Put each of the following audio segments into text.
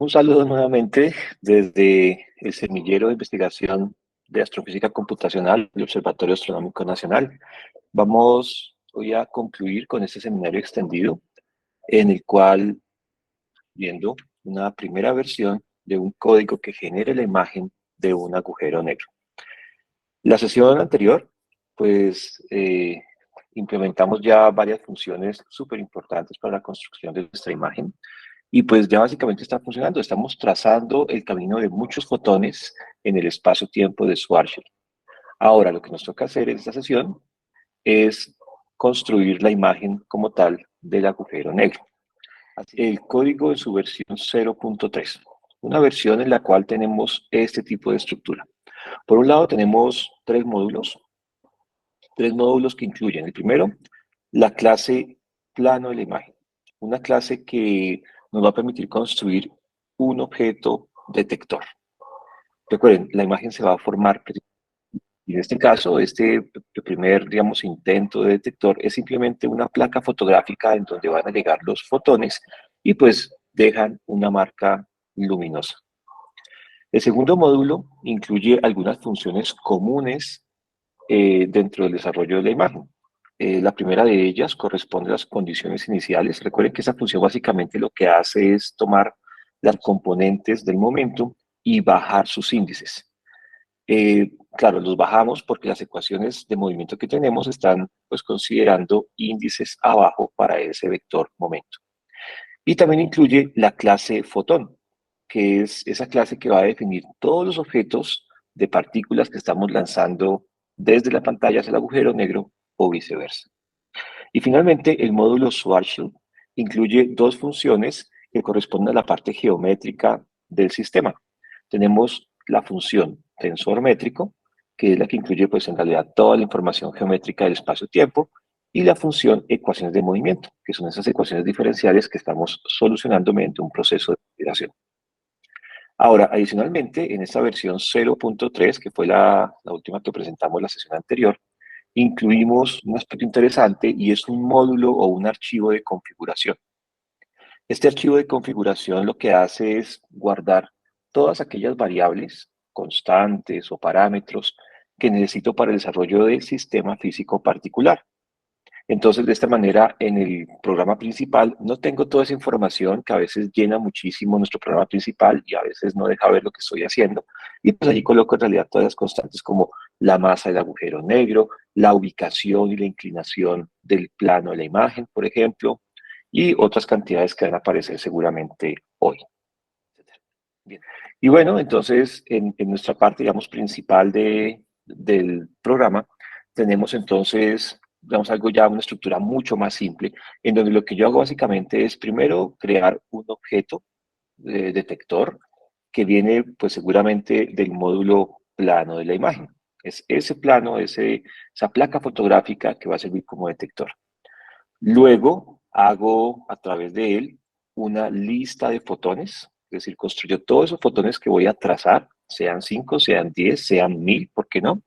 Un saludo nuevamente desde el Semillero de Investigación de Astrofísica Computacional del Observatorio Astronómico Nacional. Vamos hoy a concluir con este seminario extendido en el cual, viendo una primera versión de un código que genere la imagen de un agujero negro. La sesión anterior, pues, implementamos ya varias funciones súper importantes para la construcción de nuestra imagen. Y pues ya básicamente está funcionando. Estamos trazando el camino de muchos fotones en el espacio-tiempo de Schwarzschild. Ahora, lo que nos toca hacer en esta sesión es construir la imagen como tal del agujero negro. El código en su versión 0.3, una versión en la cual tenemos este tipo de estructura. Por un lado tenemos tres módulos que incluyen, el primero, la clase plano de la imagen, una clase que nos va a permitir construir un objeto detector. Recuerden, la imagen se va a formar, y en este caso, este primer, digamos, intento de detector es simplemente una placa fotográfica en donde van a llegar los fotones y pues dejan una marca luminosa. El segundo módulo incluye algunas funciones comunes dentro del desarrollo de la imagen. La primera de ellas corresponde a las condiciones iniciales. Recuerden que esa función básicamente lo que hace es tomar las componentes del momento y bajar sus índices. Claro, los bajamos porque las ecuaciones de movimiento que tenemos están pues considerando índices abajo para ese vector momento. Y también incluye la clase fotón, que es esa clase que va a definir todos los objetos de partículas que estamos lanzando desde la pantalla hacia el agujero negro o viceversa. Y finalmente, el módulo Schwarzschild incluye dos funciones que corresponden a la parte geométrica del sistema. Tenemos la función tensor métrico, que es la que incluye pues en realidad toda la información geométrica del espacio-tiempo, y la función ecuaciones de movimiento, que son esas ecuaciones diferenciales que estamos solucionando mediante un proceso de integración. Ahora, adicionalmente, en esta versión 0.3, que fue la última que presentamos la sesión anterior, incluimos un aspecto interesante y es un módulo o un archivo de configuración. Este archivo de configuración lo que hace es guardar todas aquellas variables, constantes o parámetros que necesito para el desarrollo del sistema físico particular. Entonces, de esta manera, en el programa principal no tengo toda esa información que a veces llena muchísimo nuestro programa principal y a veces no deja ver lo que estoy haciendo. Y pues allí coloco en realidad todas las constantes como la masa del agujero negro, la ubicación y la inclinación del plano de la imagen, por ejemplo, y otras cantidades que van a aparecer seguramente hoy. Bien. Y bueno, entonces en nuestra parte, digamos, principal del programa, tenemos entonces, digamos, algo ya, una estructura mucho más simple, en donde lo que yo hago básicamente es primero crear un objeto detector que viene pues seguramente del módulo plano de la imagen. Es ese plano, esa placa fotográfica que va a servir como detector. Luego hago a través de él una lista de fotones, es decir, construyo todos esos fotones que voy a trazar, sean 5, sean 10, sean 1000, ¿por qué no?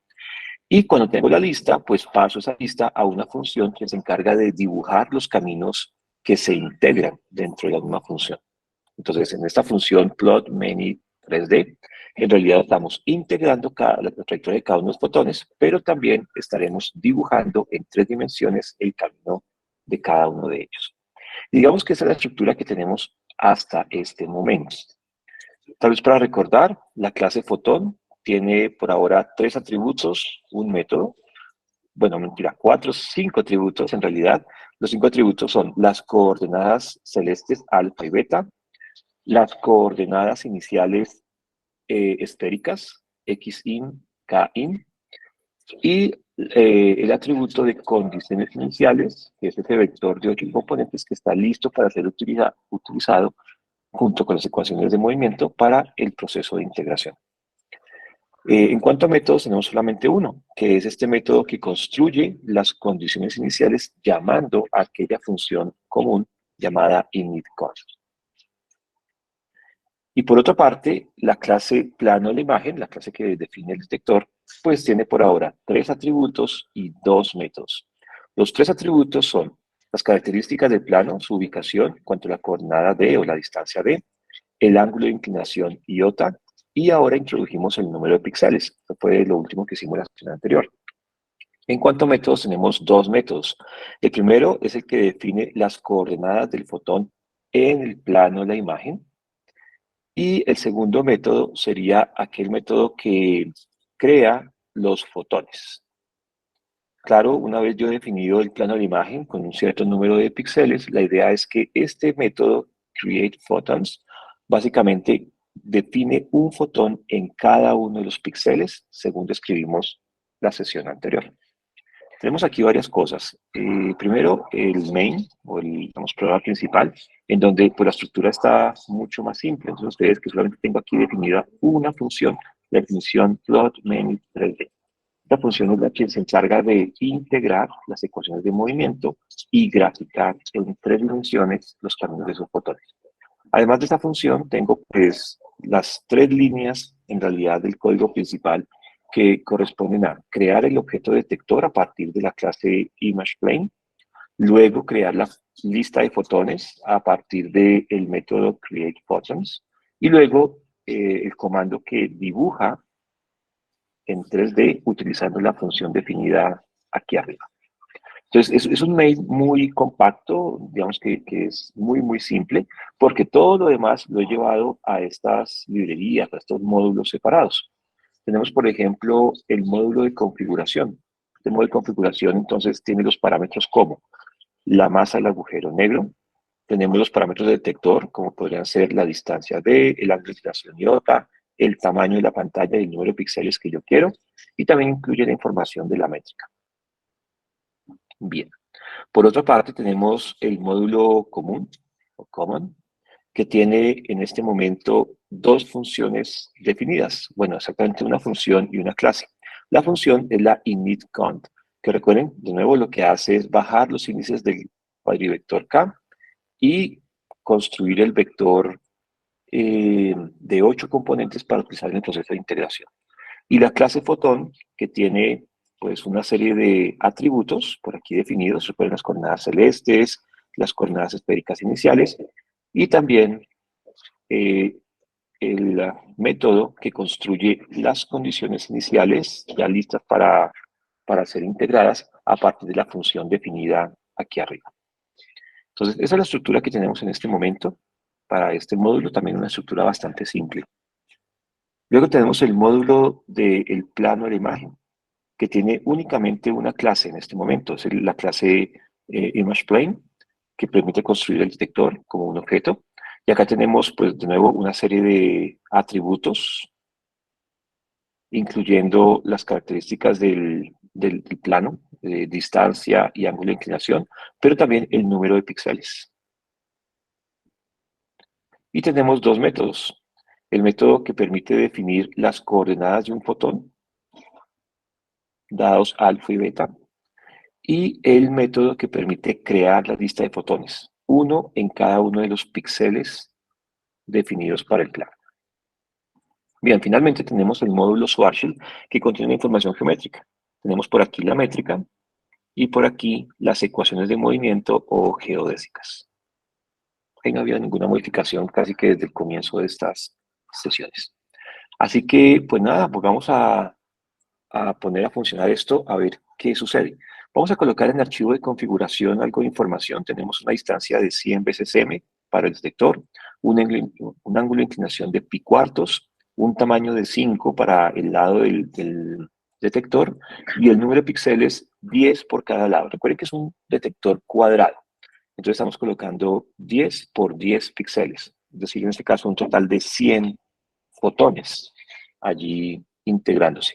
Y cuando tengo la lista, pues paso esa lista a una función que se encarga de dibujar los caminos que se integran dentro de la misma función. Entonces, en esta función plot many 3D, en realidad estamos integrando la trayectoria de cada uno de los fotones, pero también estaremos dibujando en 3 dimensiones el camino de cada uno de ellos. Digamos que esa es la estructura que tenemos hasta este momento. Tal vez para recordar, la clase fotón tiene por ahora 3 atributos, un método, bueno, mentira, 5 atributos en realidad. Los 5 atributos son las coordenadas celestes alfa y beta, las coordenadas iniciales esféricas, xin, kin, y el atributo de condiciones iniciales, que es ese vector de 8 componentes que está listo para ser utilizado junto con las ecuaciones de movimiento para el proceso de integración. En cuanto a métodos, tenemos solamente uno, que es este método que construye las condiciones iniciales llamando a aquella función común llamada initConst. Y por otra parte, la clase plano de la imagen, la clase que define el detector, pues tiene por ahora 3 atributos y 2 métodos. Los 3 atributos son las características del plano, su ubicación, en cuanto a la coordenada D o la distancia D, el ángulo de inclinación iota, y ahora introdujimos el número de píxeles. Esto fue lo último que hicimos en la sesión anterior. En cuanto a métodos, tenemos dos métodos. El primero es el que define las coordenadas del fotón en el plano de la imagen. Y el segundo método sería aquel método que crea los fotones. Claro, una vez yo he definido el plano de la imagen con un cierto número de píxeles, la idea es que este método, Create Photons, básicamente define un fotón en cada uno de los píxeles, según describimos la sesión anterior. Tenemos aquí varias cosas. Primero, el main, o el digamos, programa principal, en donde pues, la estructura está mucho más simple. Entonces, ustedes que solamente tengo aquí definida una función, la definición plot main 3D. Esta función es la que se encarga de integrar las ecuaciones de movimiento y graficar en 3 dimensiones los caminos de esos fotones. Además de esta función, tengo pues las 3 líneas en realidad del código principal que corresponden a crear el objeto detector a partir de la clase ImagePlane, luego crear la lista de fotones a partir del método CreatePhotons, y luego el comando que dibuja en 3D utilizando la función definida aquí arriba. Entonces, es un mail muy compacto, digamos que es muy simple, porque todo lo demás lo he llevado a estas librerías, a estos módulos separados. Tenemos, por ejemplo, el módulo de configuración. Este módulo de configuración, entonces, tiene los parámetros como la masa del agujero negro, tenemos los parámetros de detector, como podrían ser la distancia D, el ángulo de inclinación iota, el tamaño de la pantalla y el número de píxeles que yo quiero, y también incluye la información de la métrica. Bien. Por otra parte, tenemos el módulo común, o common, que tiene en este momento dos funciones definidas. Bueno, exactamente una función y una clase. La función es la initCount, que recuerden, de nuevo, lo que hace es bajar los índices del cuadrivector K y construir el vector de 8 componentes para utilizar en el proceso de integración. Y la clase fotón, que tiene pues una serie de atributos por aquí definidos, recuerden las coordenadas celestes, las coordenadas esféricas iniciales, y también eh, el método que construye las condiciones iniciales ya listas para ser integradas a partir de la función definida aquí arriba. Entonces, esa es la estructura que tenemos en este momento para este módulo, también una estructura bastante simple. Luego tenemos el módulo del plano de la imagen, que tiene únicamente una clase en este momento, es la clase ImagePlane, que permite construir el detector como un objeto. Y acá tenemos, pues, de nuevo, una serie de atributos, incluyendo las características del plano, distancia y ángulo de inclinación, pero también el número de píxeles. Y tenemos dos métodos. El método que permite definir las coordenadas de un fotón, dados alfa y beta, y el método que permite crear la lista de fotones, uno en cada uno de los píxeles definidos para el plano. Bien, finalmente tenemos el módulo Schwarzschild, que contiene información geométrica. Tenemos por aquí la métrica y por aquí las ecuaciones de movimiento o geodésicas. Ahí no había ninguna modificación casi que desde el comienzo de estas sesiones. Así que, pues nada, pues vamos a poner a funcionar esto a ver qué sucede. Vamos a colocar en el archivo de configuración algo de información. Tenemos una distancia de 100 veces m para el detector, un ángulo de inclinación de pi cuartos, un tamaño de 5 para el lado del detector y el número de píxeles 10 por cada lado. Recuerden que es un detector cuadrado. Entonces estamos colocando 10 por 10 píxeles. Es decir, en este caso un total de 100 fotones allí integrándose.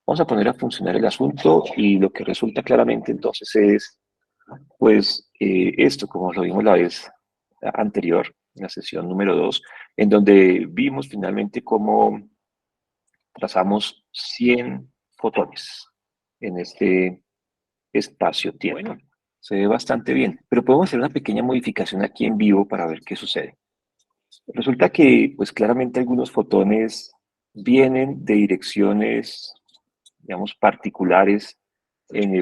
Vamos a poner a funcionar el asunto y lo que resulta claramente entonces es, pues, esto, como lo vimos la vez anterior, en la sesión número 2, en donde vimos finalmente cómo trazamos 100 fotones en este espacio-tiempo. Bueno, se ve bastante bien, pero podemos hacer una pequeña modificación aquí en vivo para ver qué sucede. Resulta que, pues claramente algunos fotones vienen de direcciones, digamos, particulares en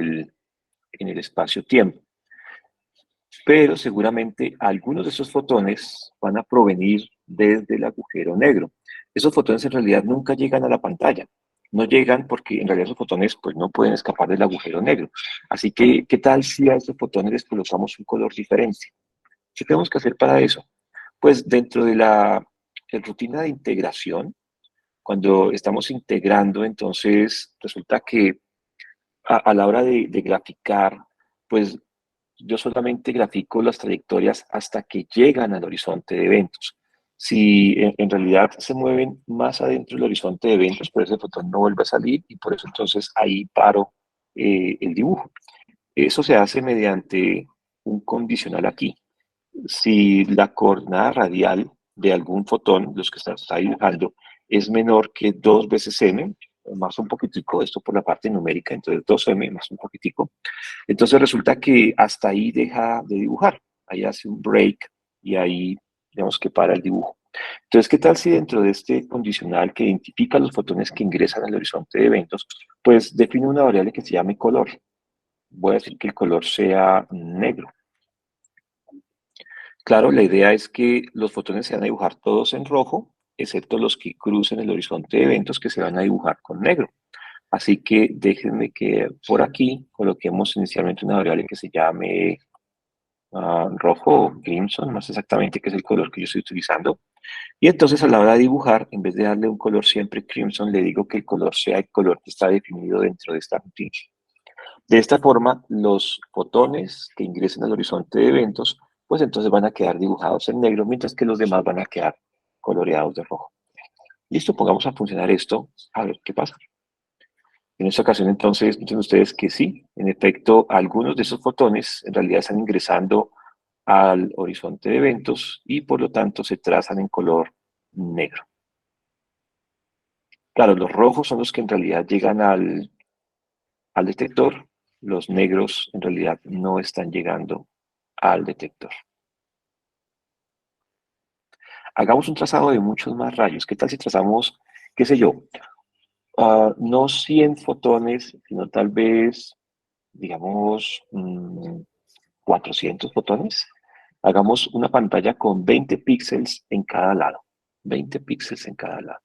el espacio-tiempo. pero seguramente algunos de esos fotones van a provenir desde el agujero negro. Esos fotones en realidad nunca llegan a la pantalla. No llegan porque en realidad esos fotones pues, no pueden escapar del agujero negro. Así que, ¿qué tal si a esos fotones les colocamos un color diferente? ¿Qué tenemos que hacer para eso? Pues dentro de la rutina de integración, cuando estamos integrando, entonces resulta que a la hora de graficar, pues yo solamente grafico las trayectorias hasta que llegan al horizonte de eventos. Si en realidad se mueven más adentro del horizonte de eventos, pues ese fotón no vuelve a salir y por eso entonces ahí paro el dibujo. Eso se hace mediante un condicional aquí. Si la coordenada radial de algún fotón, los que está dibujando, es menor que 2 veces m, más un poquitico, esto por la parte numérica, entonces 2m más un poquitico, entonces resulta que hasta ahí deja de dibujar, ahí hace un break y ahí digamos que para el dibujo. Entonces, ¿qué tal si dentro de este condicional que identifica los fotones que ingresan al horizonte de eventos, pues define una variable que se llame color? Voy a decir que el color sea negro. Claro, la idea es que los fotones se van a dibujar todos en rojo, excepto los que crucen el horizonte de eventos que se van a dibujar con negro. Así que déjenme que por aquí coloquemos inicialmente una variable que se llame rojo o crimson, más exactamente, que es el color que yo estoy utilizando. Y entonces a la hora de dibujar, en vez de darle un color siempre crimson, le digo que el color sea el color que está definido dentro de esta rutina. De esta forma, los fotones que ingresen al horizonte de eventos, pues entonces van a quedar dibujados en negro, mientras que los demás van a quedar coloreados de rojo. Listo, pongamos a funcionar esto, a ver qué pasa. En esta ocasión, entonces, dicen ustedes que sí, en efecto, algunos de esos fotones en realidad están ingresando al horizonte de eventos y por lo tanto se trazan en color negro. Claro, los rojos son los que en realidad llegan al detector, los negros en realidad no están llegando al detector. Hagamos un trazado de muchos más rayos. ¿Qué tal si trazamos, qué sé yo, no 100 fotones, sino tal vez, digamos, 400 fotones? Hagamos una pantalla con 20 píxeles en cada lado. 20 píxeles en cada lado.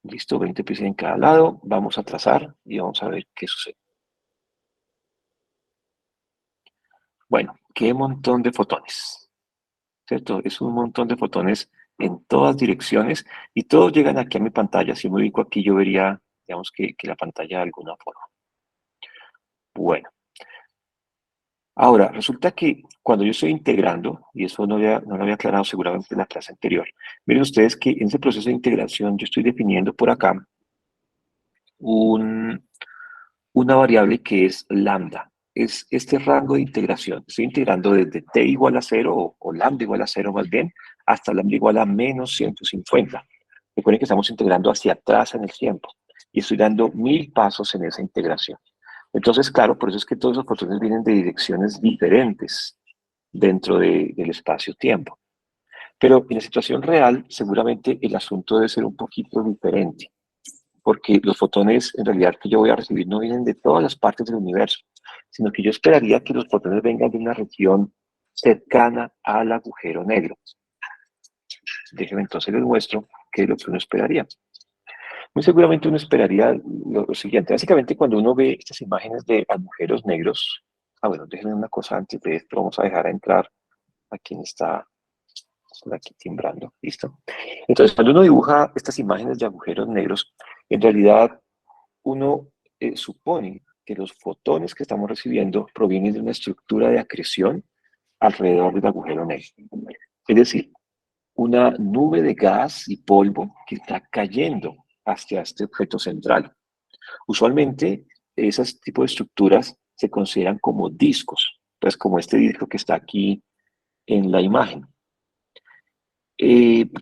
Listo, 20 píxeles en cada lado. Vamos a trazar y vamos a ver qué sucede. Bueno, qué montón de fotones, ¿cierto? Es un montón de fotones en todas direcciones y todos llegan aquí a mi pantalla. Si me ubico aquí, yo vería, digamos, que la pantalla de alguna forma. Bueno, ahora, resulta que cuando yo estoy integrando, y eso no lo había aclarado seguramente en la clase anterior, miren ustedes que en ese proceso de integración yo estoy definiendo por acá un, una variable que es lambda. Es este rango de integración. Estoy integrando desde t igual a 0 o lambda igual a 0 más bien, hasta lambda igual a menos 150. Recuerden que estamos integrando hacia atrás en el tiempo y estoy dando 1000 pasos en esa integración. Entonces, claro, por eso es que todos los fotones vienen de direcciones diferentes dentro del espacio-tiempo. Pero en la situación real, seguramente el asunto debe ser un poquito diferente porque los fotones en realidad que yo voy a recibir no vienen de todas las partes del universo, sino que yo esperaría que los fotones vengan de una región cercana al agujero negro. Déjenme entonces les muestro qué es lo que uno esperaría. Muy seguramente uno esperaría lo siguiente. Básicamente cuando uno ve estas imágenes de agujeros negros, bueno, déjenme una cosa antes de esto, vamos a dejar a entrar a quien está por aquí timbrando, ¿listo? Entonces, cuando uno dibuja estas imágenes de agujeros negros, en realidad uno supone que los fotones que estamos recibiendo provienen de una estructura de acreción alrededor del agujero negro. Es decir, una nube de gas y polvo que está cayendo hacia este objeto central. Usualmente, esos tipos de estructuras se consideran como discos, pues como este disco que está aquí en la imagen.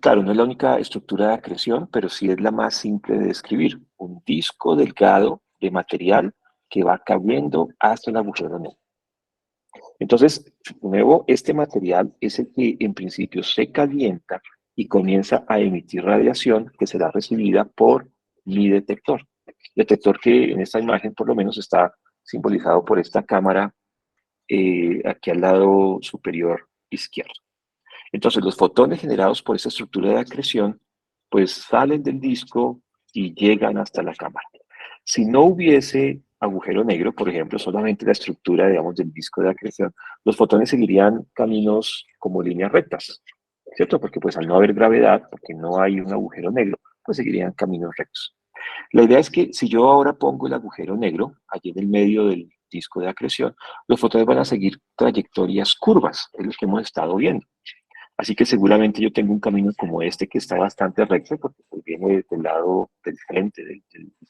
Claro, no es la única estructura de acreción, pero sí es la más simple de describir. Un disco delgado de material que va cayendo hasta el agujero negro. Entonces, de nuevo, este material es el que en principio se calienta y comienza a emitir radiación que será recibida por mi detector. Detector que en esta imagen por lo menos está simbolizado por esta cámara aquí al lado superior izquierdo. Entonces, los fotones generados por esta estructura de acreción, pues salen del disco y llegan hasta la cámara. Si no hubiese agujero negro, por ejemplo, solamente la estructura, digamos, del disco de acreción, los fotones seguirían caminos como líneas rectas, ¿cierto? Porque pues al no haber gravedad, porque no hay un agujero negro, pues seguirían caminos rectos. La idea es que si yo ahora pongo el agujero negro allí en el medio del disco de acreción, los fotones van a seguir trayectorias curvas, es lo que hemos estado viendo. Así que seguramente yo tengo un camino como este que está bastante recto porque pues, viene del lado del frente de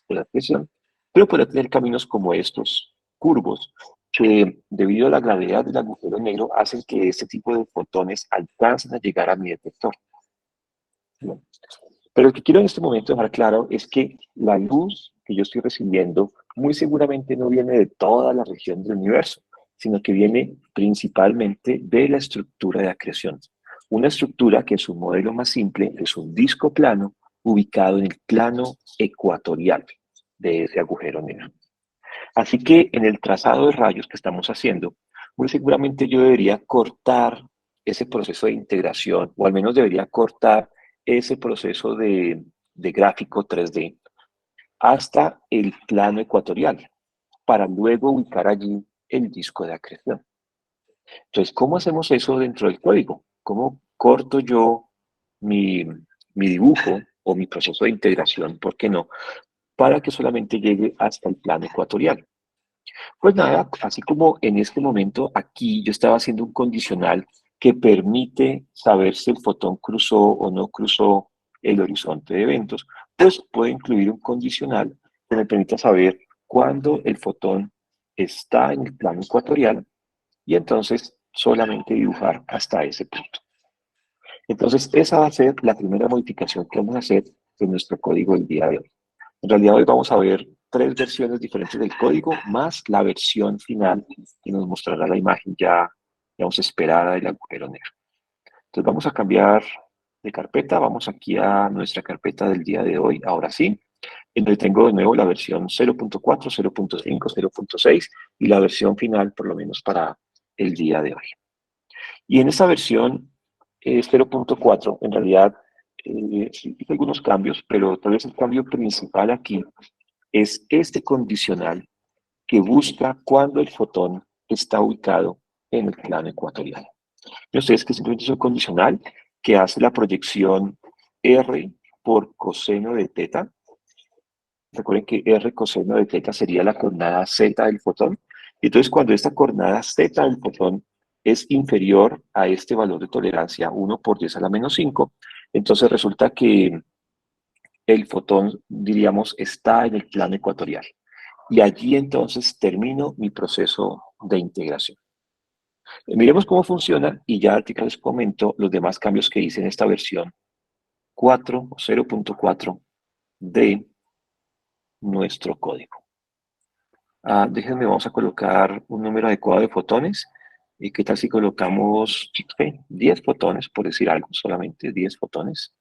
la presión, pero puede tener caminos como estos, curvos, que debido a la gravedad del agujero negro hacen que este tipo de fotones alcancen a llegar a mi detector. ¿No? Pero lo que quiero en este momento dejar claro es que la luz que yo estoy recibiendo muy seguramente no viene de toda la región del universo, sino que viene principalmente de la estructura de acreción. Una estructura que en su modelo más simple es un disco plano ubicado en el plano ecuatorial de ese agujero negro. Así que en el trazado de rayos que estamos haciendo, muy seguramente yo debería cortar ese proceso de integración, o al menos debería cortar ese proceso de gráfico 3D hasta el plano ecuatorial, para luego ubicar allí el disco de acreción. Entonces, ¿cómo hacemos eso dentro del código? ¿Cómo corto yo mi, mi dibujo o mi proceso de integración, por qué no, para que solamente llegue hasta el plano ecuatorial? Pues nada, así como en este momento aquí yo estaba haciendo un condicional que permite saber si el fotón cruzó o no cruzó el horizonte de eventos, pues puedo incluir un condicional que me permita saber cuándo el fotón está en el plano ecuatorial y entonces solamente dibujar hasta ese punto. Entonces esa va a ser la primera modificación que vamos a hacer en nuestro código el día de hoy. En realidad hoy vamos a ver tres versiones diferentes del código, más la versión final que nos mostrará la imagen ya, digamos, esperada del agujero negro. Entonces vamos a cambiar de carpeta, vamos aquí a nuestra carpeta del día de hoy, ahora sí, en donde tengo de nuevo la versión 0.4, 0.5, 0.6 y la versión final por lo menos para el día de hoy. Y en esta versión 0.4, en realidad, sí hice algunos cambios, pero tal vez el cambio principal aquí es este condicional que busca cuando el fotón está ubicado en el plano ecuatorial. Y ustedes que simplemente es un condicional que hace la proyección R por coseno de teta. Recuerden que R coseno de teta sería la coordenada Z del fotón. Y entonces cuando esta coordenada Z del fotón es inferior a este valor de tolerancia 1 por 10 a la menos 5, entonces resulta que el fotón, diríamos, está en el plano ecuatorial. Y allí entonces termino mi proceso de integración. Miremos cómo funciona y ya ahorita les comento los demás cambios que hice en esta versión 4 o 0.4 de nuestro código. Déjenme, vamos a colocar un número adecuado de fotones. ¿Y qué tal si colocamos 10 fotones, por decir algo, solamente 10 fotones?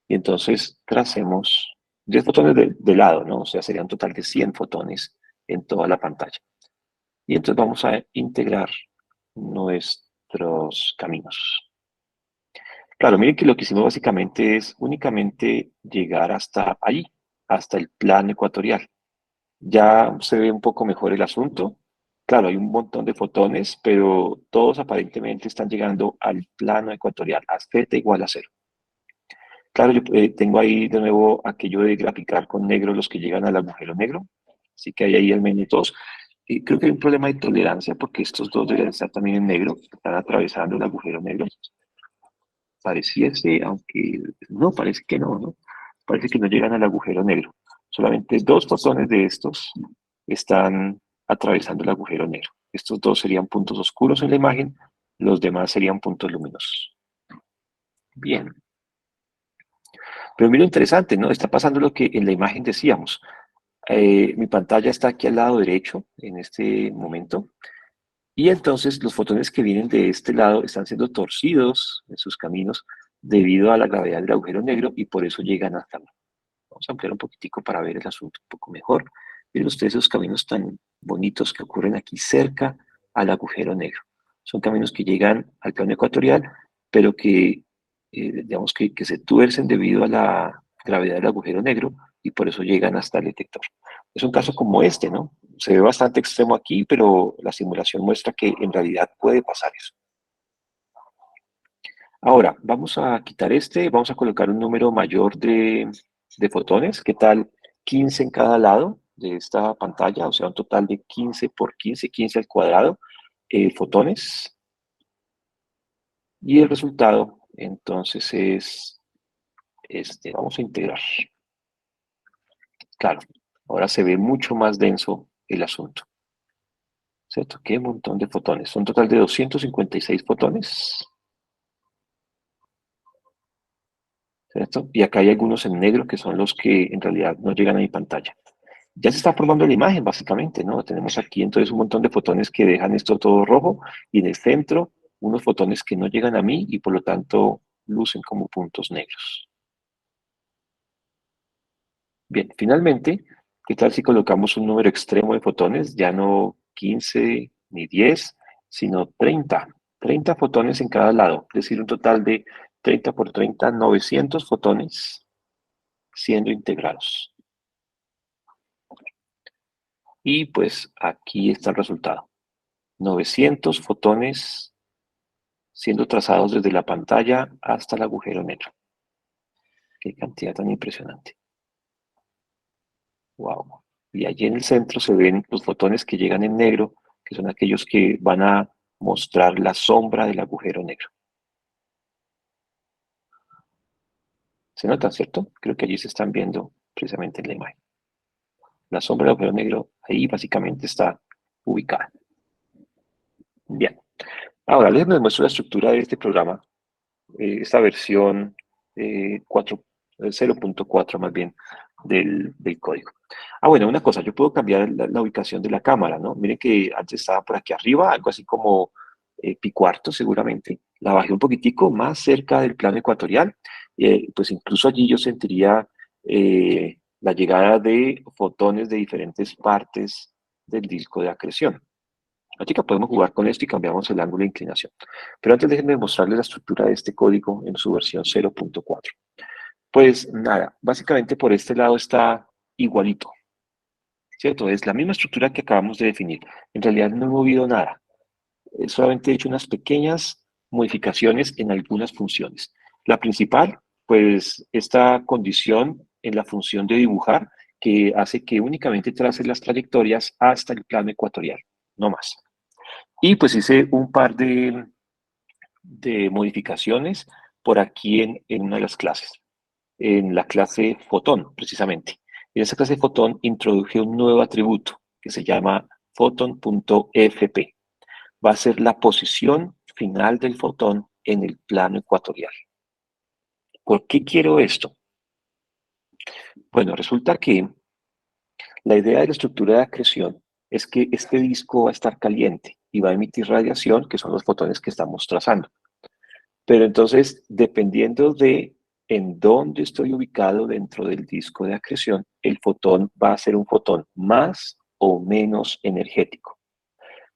Y entonces tracemos 10 fotones de lado, ¿no? O sea, sería un total de 100 fotones en toda la pantalla. Y entonces vamos a integrar nuestros caminos. Claro, miren que lo que hicimos básicamente es únicamente llegar hasta ahí, hasta el plano ecuatorial. Ya se ve un poco mejor el asunto. Claro, hay un montón de fotones, pero todos aparentemente están llegando al plano ecuatorial, a z igual a 0. Claro, yo tengo ahí de nuevo aquello de graficar con negro los que llegan al agujero negro. Así que hay ahí al menos dos. Y creo que hay un problema de tolerancia porque estos dos deberían estar también en negro, están atravesando el agujero negro. Pareciese, aunque no, parece que no, ¿no? Parece que no llegan al agujero negro. Solamente dos fotones de estos están atravesando el agujero negro. Estos dos serían puntos oscuros en la imagen, los demás serían puntos luminosos. Bien. Pero mira, interesante, ¿no? Está pasando lo que en la imagen decíamos. Mi pantalla está aquí al lado derecho en este momento. Y entonces los fotones que vienen de este lado están siendo torcidos en sus caminos debido a la gravedad del agujero negro y por eso llegan hasta acá. Vamos a ampliar un poquitico para ver el asunto un poco mejor. Miren ustedes esos caminos tan bonitos que ocurren aquí cerca al agujero negro. Son caminos que llegan al plano ecuatorial, pero que, digamos que se tuercen debido a la gravedad del agujero negro y por eso llegan hasta el detector. Es un caso como este, ¿no? Se ve bastante extremo aquí, pero la simulación muestra que en realidad puede pasar eso. Ahora, vamos a quitar vamos a colocar un número mayor de fotones. ¿Qué tal? 15 en cada lado de esta pantalla, o sea, un total de 15 por 15, 15 al cuadrado, fotones. Y el resultado, entonces, es vamos a integrar. Claro, ahora se ve mucho más denso el asunto. ¿Cierto? Qué montón de fotones. Un total de 256 fotones. ¿Cierto? Y acá hay algunos en negro que son los que en realidad no llegan a mi pantalla. Ya se está formando la imagen, básicamente, ¿no? Tenemos aquí entonces un montón de fotones que dejan esto todo rojo y en el centro unos fotones que no llegan a mí y por lo tanto lucen como puntos negros. Bien, finalmente, ¿qué tal si colocamos un número extremo de fotones? Ya no 15 ni 10, sino 30. 30 fotones en cada lado, es decir, un total de 30 por 30, 900 fotones siendo integrados. Y pues aquí está el resultado. 900 fotones siendo trazados desde la pantalla hasta el agujero negro. Qué cantidad tan impresionante. Wow. Y allí en el centro se ven los fotones que llegan en negro, que son aquellos que van a mostrar la sombra del agujero negro. ¿Se nota, cierto? Creo que allí se están viendo precisamente en la imagen. La sombra del agujero negro ahí básicamente está ubicada. Bien. Ahora, les muestro la estructura de este programa, esta versión 0.4 más bien del código. Ah, bueno, una cosa, yo puedo cambiar la ubicación de la cámara, ¿no? Miren que antes estaba por aquí arriba, algo así como pi cuarto seguramente. La bajé un poquitico más cerca del plano ecuatorial, pues incluso allí yo sentiría la llegada de fotones de diferentes partes del disco de acreción. Así que podemos jugar con esto y cambiamos el ángulo de inclinación. Pero antes déjenme mostrarles la estructura de este código en su versión 0.4. Pues nada, básicamente por este lado está igualito, ¿cierto? Es la misma estructura que acabamos de definir. En realidad no he movido nada. Solamente he hecho unas pequeñas modificaciones en algunas funciones. La principal, pues esta condición en la función de dibujar que hace que únicamente trace las trayectorias hasta el plano ecuatorial, no más. Y pues hice un par de modificaciones por aquí en una de las clases, en la clase Fotón, precisamente. En esa clase Fotón introduje un nuevo atributo que se llama photon.fp. Va a ser la posición final del fotón en el plano ecuatorial. ¿Por qué quiero esto? Bueno, resulta que la idea de la estructura de acreción es que este disco va a estar caliente y va a emitir radiación, que son los fotones que estamos trazando. Pero entonces, dependiendo de en dónde estoy ubicado dentro del disco de acreción, el fotón va a ser un fotón más o menos energético.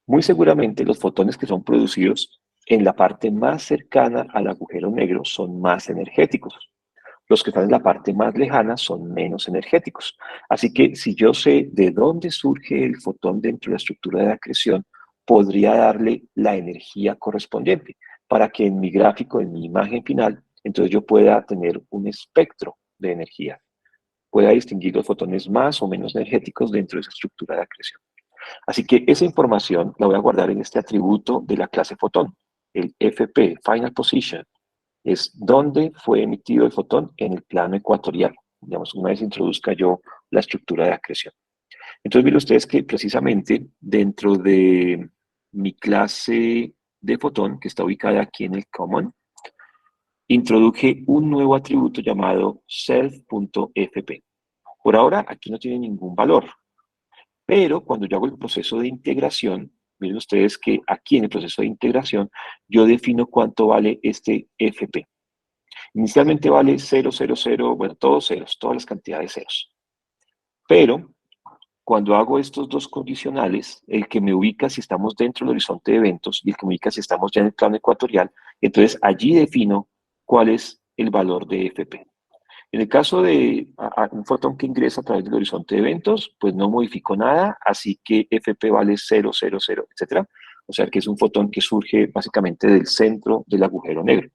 Muy seguramente los fotones que son producidos en la parte más cercana al agujero negro son más energéticos. Los que están en la parte más lejana son menos energéticos. Así que si yo sé de dónde surge el fotón dentro de la estructura de acreción, podría darle la energía correspondiente para que en mi gráfico, en mi imagen final, entonces yo pueda tener un espectro de energía, pueda distinguir los fotones más o menos energéticos dentro de esa estructura de acreción. Así que esa información la voy a guardar en este atributo de la clase fotón, el FP, Final Position, es dónde fue emitido el fotón en el plano ecuatorial, digamos, una vez introduzca yo la estructura de acreción. Entonces, miren ustedes que precisamente dentro de mi clase de fotón, que está ubicada aquí en el common, introduje un nuevo atributo llamado self.fp. Por ahora, aquí no tiene ningún valor, pero cuando yo hago el proceso de integración, miren ustedes que aquí en el proceso de integración, yo defino cuánto vale este FP. Inicialmente vale 0, 0, 0, bueno, todos ceros, todas las cantidades ceros. Pero cuando hago estos dos condicionales, el que me ubica si estamos dentro del horizonte de eventos y el que me ubica si estamos ya en el plano ecuatorial, entonces allí defino cuál es el valor de FP. En el caso de un fotón que ingresa a través del horizonte de eventos, pues no modifico nada, así que FP vale 0, 0, 0, etc. O sea que es un fotón que surge básicamente del centro del agujero negro.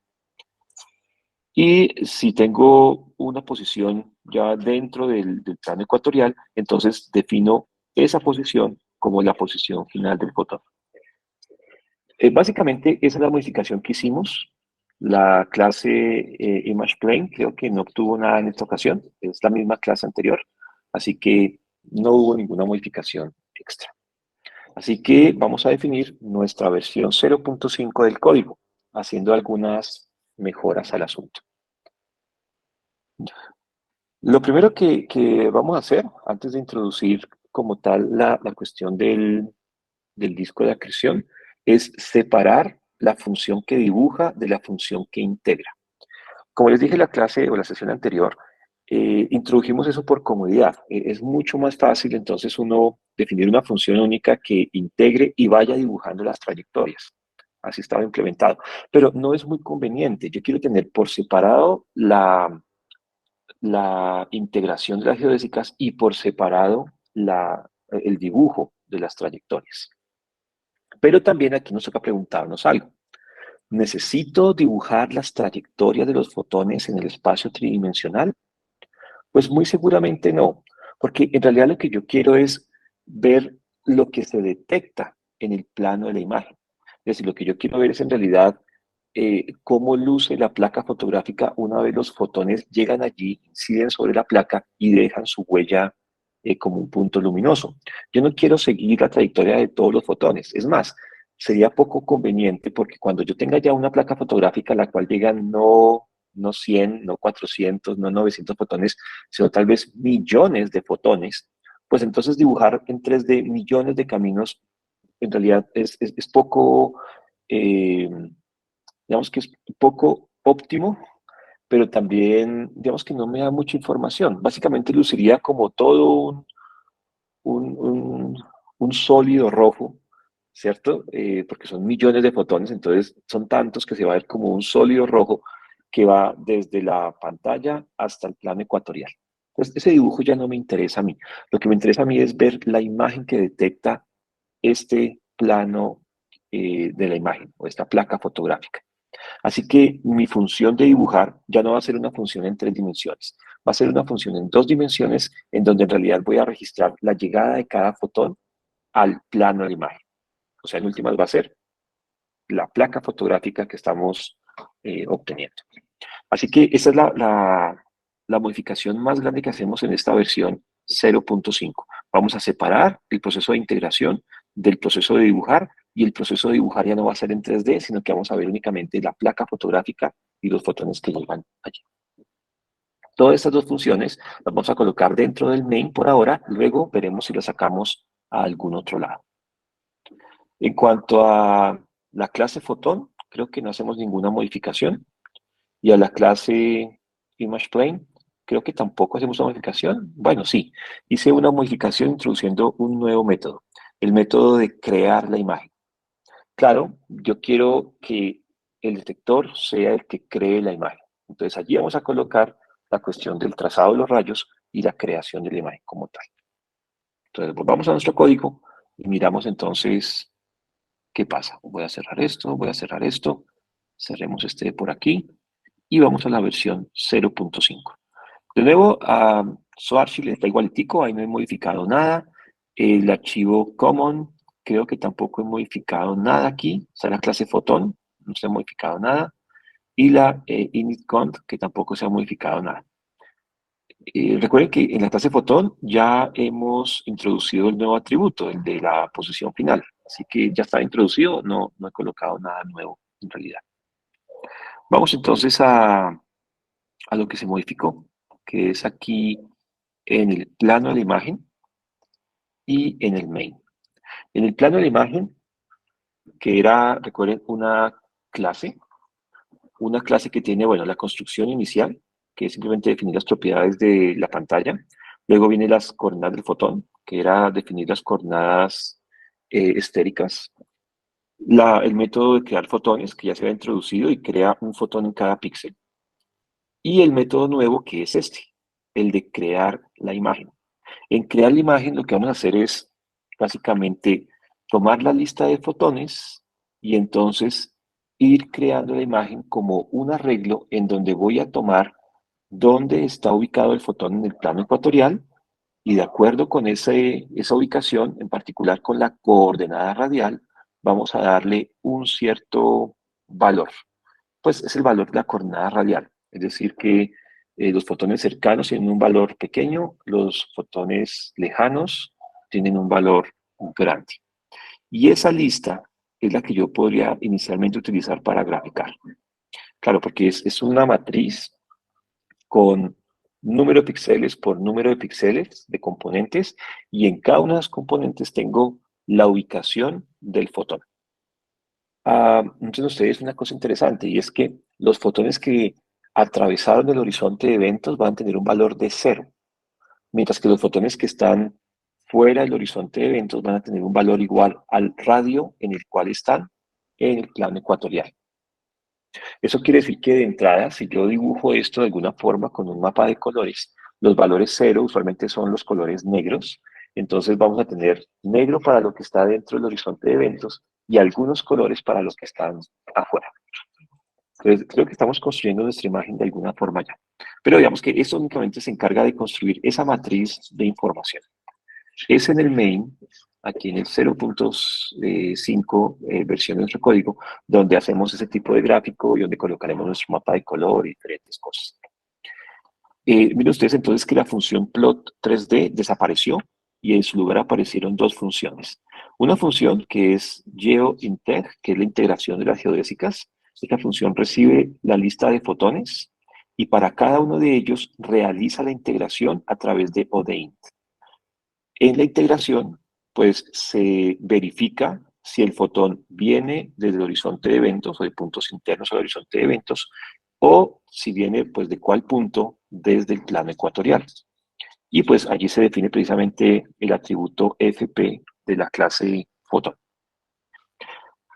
Y si tengo una posición ya dentro del plano ecuatorial, entonces defino esa posición como la posición final del fotón. Básicamente, esa es la modificación que hicimos. La clase Image Plane creo que no obtuvo nada en esta ocasión. Es la misma clase anterior. Así que no hubo ninguna modificación extra. Así que vamos a definir nuestra versión 0.5 del código, haciendo algunas mejoras al asunto. Lo primero que vamos a hacer, antes de introducir como tal la cuestión del disco de acreción, es separar la función que dibuja de la función que integra. Como les dije en la clase o la sesión anterior, introdujimos eso por comodidad. Es mucho más fácil entonces uno definir una función única que integre y vaya dibujando las trayectorias. Así estaba implementado. Pero no es muy conveniente. Yo quiero tener por separado la integración de las geodésicas y por separado el dibujo de las trayectorias. Pero también aquí nos toca preguntarnos algo. ¿Necesito dibujar las trayectorias de los fotones en el espacio tridimensional? Pues muy seguramente no, porque en realidad lo que yo quiero es ver lo que se detecta en el plano de la imagen. Es decir, lo que yo quiero ver es en realidad cómo luce la placa fotográfica una vez los fotones llegan allí, inciden sobre la placa y dejan su huella como un punto luminoso. Yo no quiero seguir la trayectoria de todos los fotones. Es más, sería poco conveniente porque cuando yo tenga ya una placa fotográfica a la cual llegan no 100, no 400, no 900 fotones, sino tal vez millones de fotones, pues entonces dibujar en 3D millones de caminos en realidad es poco, eh, digamos que es poco óptimo, pero también, digamos que no me da mucha información. Básicamente luciría como todo un, un, un sólido rojo, ¿cierto? Porque son millones de fotones, entonces son tantos que se va a ver como un sólido rojo que va desde la pantalla hasta el plano ecuatorial. Entonces, ese dibujo ya no me interesa a mí. Lo que me interesa a mí es ver la imagen que detecta este plano de la imagen o esta placa fotográfica. Así que mi función de dibujar ya no va a ser una función en 3 dimensiones, va a ser una función en 2 dimensiones en donde en realidad voy a registrar la llegada de cada fotón al plano de la imagen. O sea, en últimas va a ser la placa fotográfica que estamos obteniendo. Así que esa es la modificación más grande que hacemos en esta versión 0.5. Vamos a separar el proceso de integración del proceso de dibujar y el proceso de dibujar ya no va a ser en 3D, sino que vamos a ver únicamente la placa fotográfica y los fotones que llegan allí. Todas estas dos funciones las vamos a colocar dentro del main por ahora, luego veremos si las sacamos a algún otro lado. En cuanto a la clase fotón, creo que no hacemos ninguna modificación. Y a la clase ImagePlane, creo que tampoco hacemos una modificación. Bueno, sí, hice una modificación introduciendo un nuevo método, el método de crear la imagen. Claro, yo quiero que el detector sea el que cree la imagen. Entonces allí vamos a colocar la cuestión del trazado de los rayos y la creación de la imagen como tal. Entonces volvamos a nuestro código y miramos entonces qué pasa. Voy a cerrar esto, voy a cerrar esto, cerremos este por aquí y vamos a la versión 0.5. De nuevo, a Soarchi está igualitico, ahí no he modificado nada. El archivo common, creo que tampoco he modificado nada aquí. Está la clase Photon, no se ha modificado nada. Y la initcont, que tampoco se ha modificado nada. Recuerden que en la clase Photon ya hemos introducido el nuevo atributo, el de la posición final. Así que ya está introducido, no he colocado nada nuevo en realidad. Vamos entonces a lo que se modificó, que es aquí en el plano de la imagen y en el main. En el plano de la imagen, que era, recuerden, una clase que tiene, bueno, la construcción inicial, que es simplemente definir las propiedades de la pantalla. Luego vienen las coordenadas del fotón, que era definir las coordenadas esféricas, el método de crear fotones, que ya se había introducido y crea un fotón en cada píxel, y el método nuevo que es este, el de crear la imagen. En crear la imagen lo que vamos a hacer es básicamente tomar la lista de fotones y entonces ir creando la imagen como un arreglo en donde voy a tomar dónde está ubicado el fotón en el plano ecuatorial y de acuerdo con esa ubicación, en particular con la coordenada radial, vamos a darle un cierto valor. Pues es el valor de la coordenada radial. Es decir, que los fotones cercanos tienen un valor pequeño, los fotones lejanos tienen un valor grande. Y esa lista es la que yo podría inicialmente utilizar para graficar. Claro, porque es una matriz con número de píxeles por número de píxeles de componentes y en cada una de las componentes tengo la ubicación del fotón. Entonces ustedes una cosa interesante y es que los fotones que atravesaron el horizonte de eventos van a tener un valor de 0, mientras que los fotones que están fuera del horizonte de eventos van a tener un valor igual al radio en el cual están en el plano ecuatorial. Eso quiere decir que de entrada, si yo dibujo esto de alguna forma con un mapa de colores, los valores 0 usualmente son los colores negros, entonces vamos a tener negro para lo que está dentro del horizonte de eventos y algunos colores para los que están afuera. Entonces, creo que estamos construyendo nuestra imagen de alguna forma ya. Pero digamos que esto únicamente se encarga de construir esa matriz de información. Es en el main, aquí en el 0.5 versión de nuestro código, donde hacemos ese tipo de gráfico y donde colocaremos nuestro mapa de color y diferentes cosas. Miren ustedes entonces que la función plot 3D desapareció y en su lugar aparecieron dos funciones. Una función que es geoInteg, que es la integración de las geodésicas. Esta función recibe la lista de fotones y para cada uno de ellos realiza la integración a través de ODEINT. En la integración, pues se verifica si el fotón viene desde el horizonte de eventos o de puntos internos al horizonte de eventos o si viene pues de cuál punto desde el plano ecuatorial. Y pues allí se define precisamente el atributo FP de la clase fotón.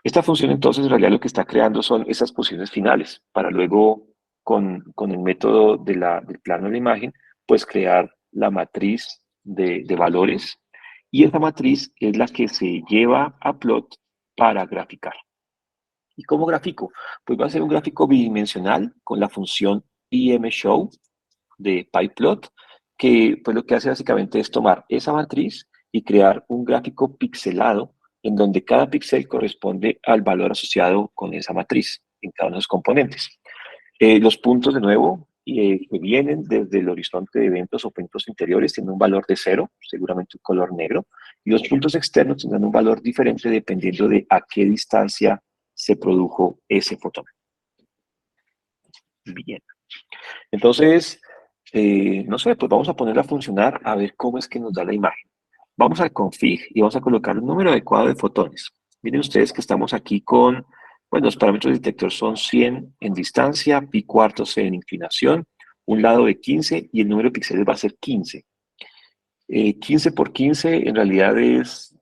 Esta función entonces en realidad lo que está creando son esas posiciones finales para luego con el método del plano de la imagen pues crear la matriz de valores y esa matriz es la que se lleva a plot para graficar. ¿Y cómo grafico? Pues va a ser un gráfico bidimensional con la función imshow de pyplot, que pues lo que hace básicamente es tomar esa matriz y crear un gráfico pixelado en donde cada píxel corresponde al valor asociado con esa matriz en cada uno de los componentes. Los puntos, de nuevo, que vienen desde el horizonte de eventos o puntos interiores tienen un valor de 0, seguramente un color negro, y los puntos externos tendrán un valor diferente dependiendo de a qué distancia se produjo ese fotón. Bien. Entonces, no sé, pues vamos a ponerla a funcionar a ver cómo es que nos da la imagen. Vamos al config y vamos a colocar un número adecuado de fotones. Miren ustedes que estamos aquí con, bueno, los parámetros del detector son 100 en distancia, pi cuartos en inclinación, un lado de 15 y el número de píxeles va a ser 15. 15 por 15 en realidad es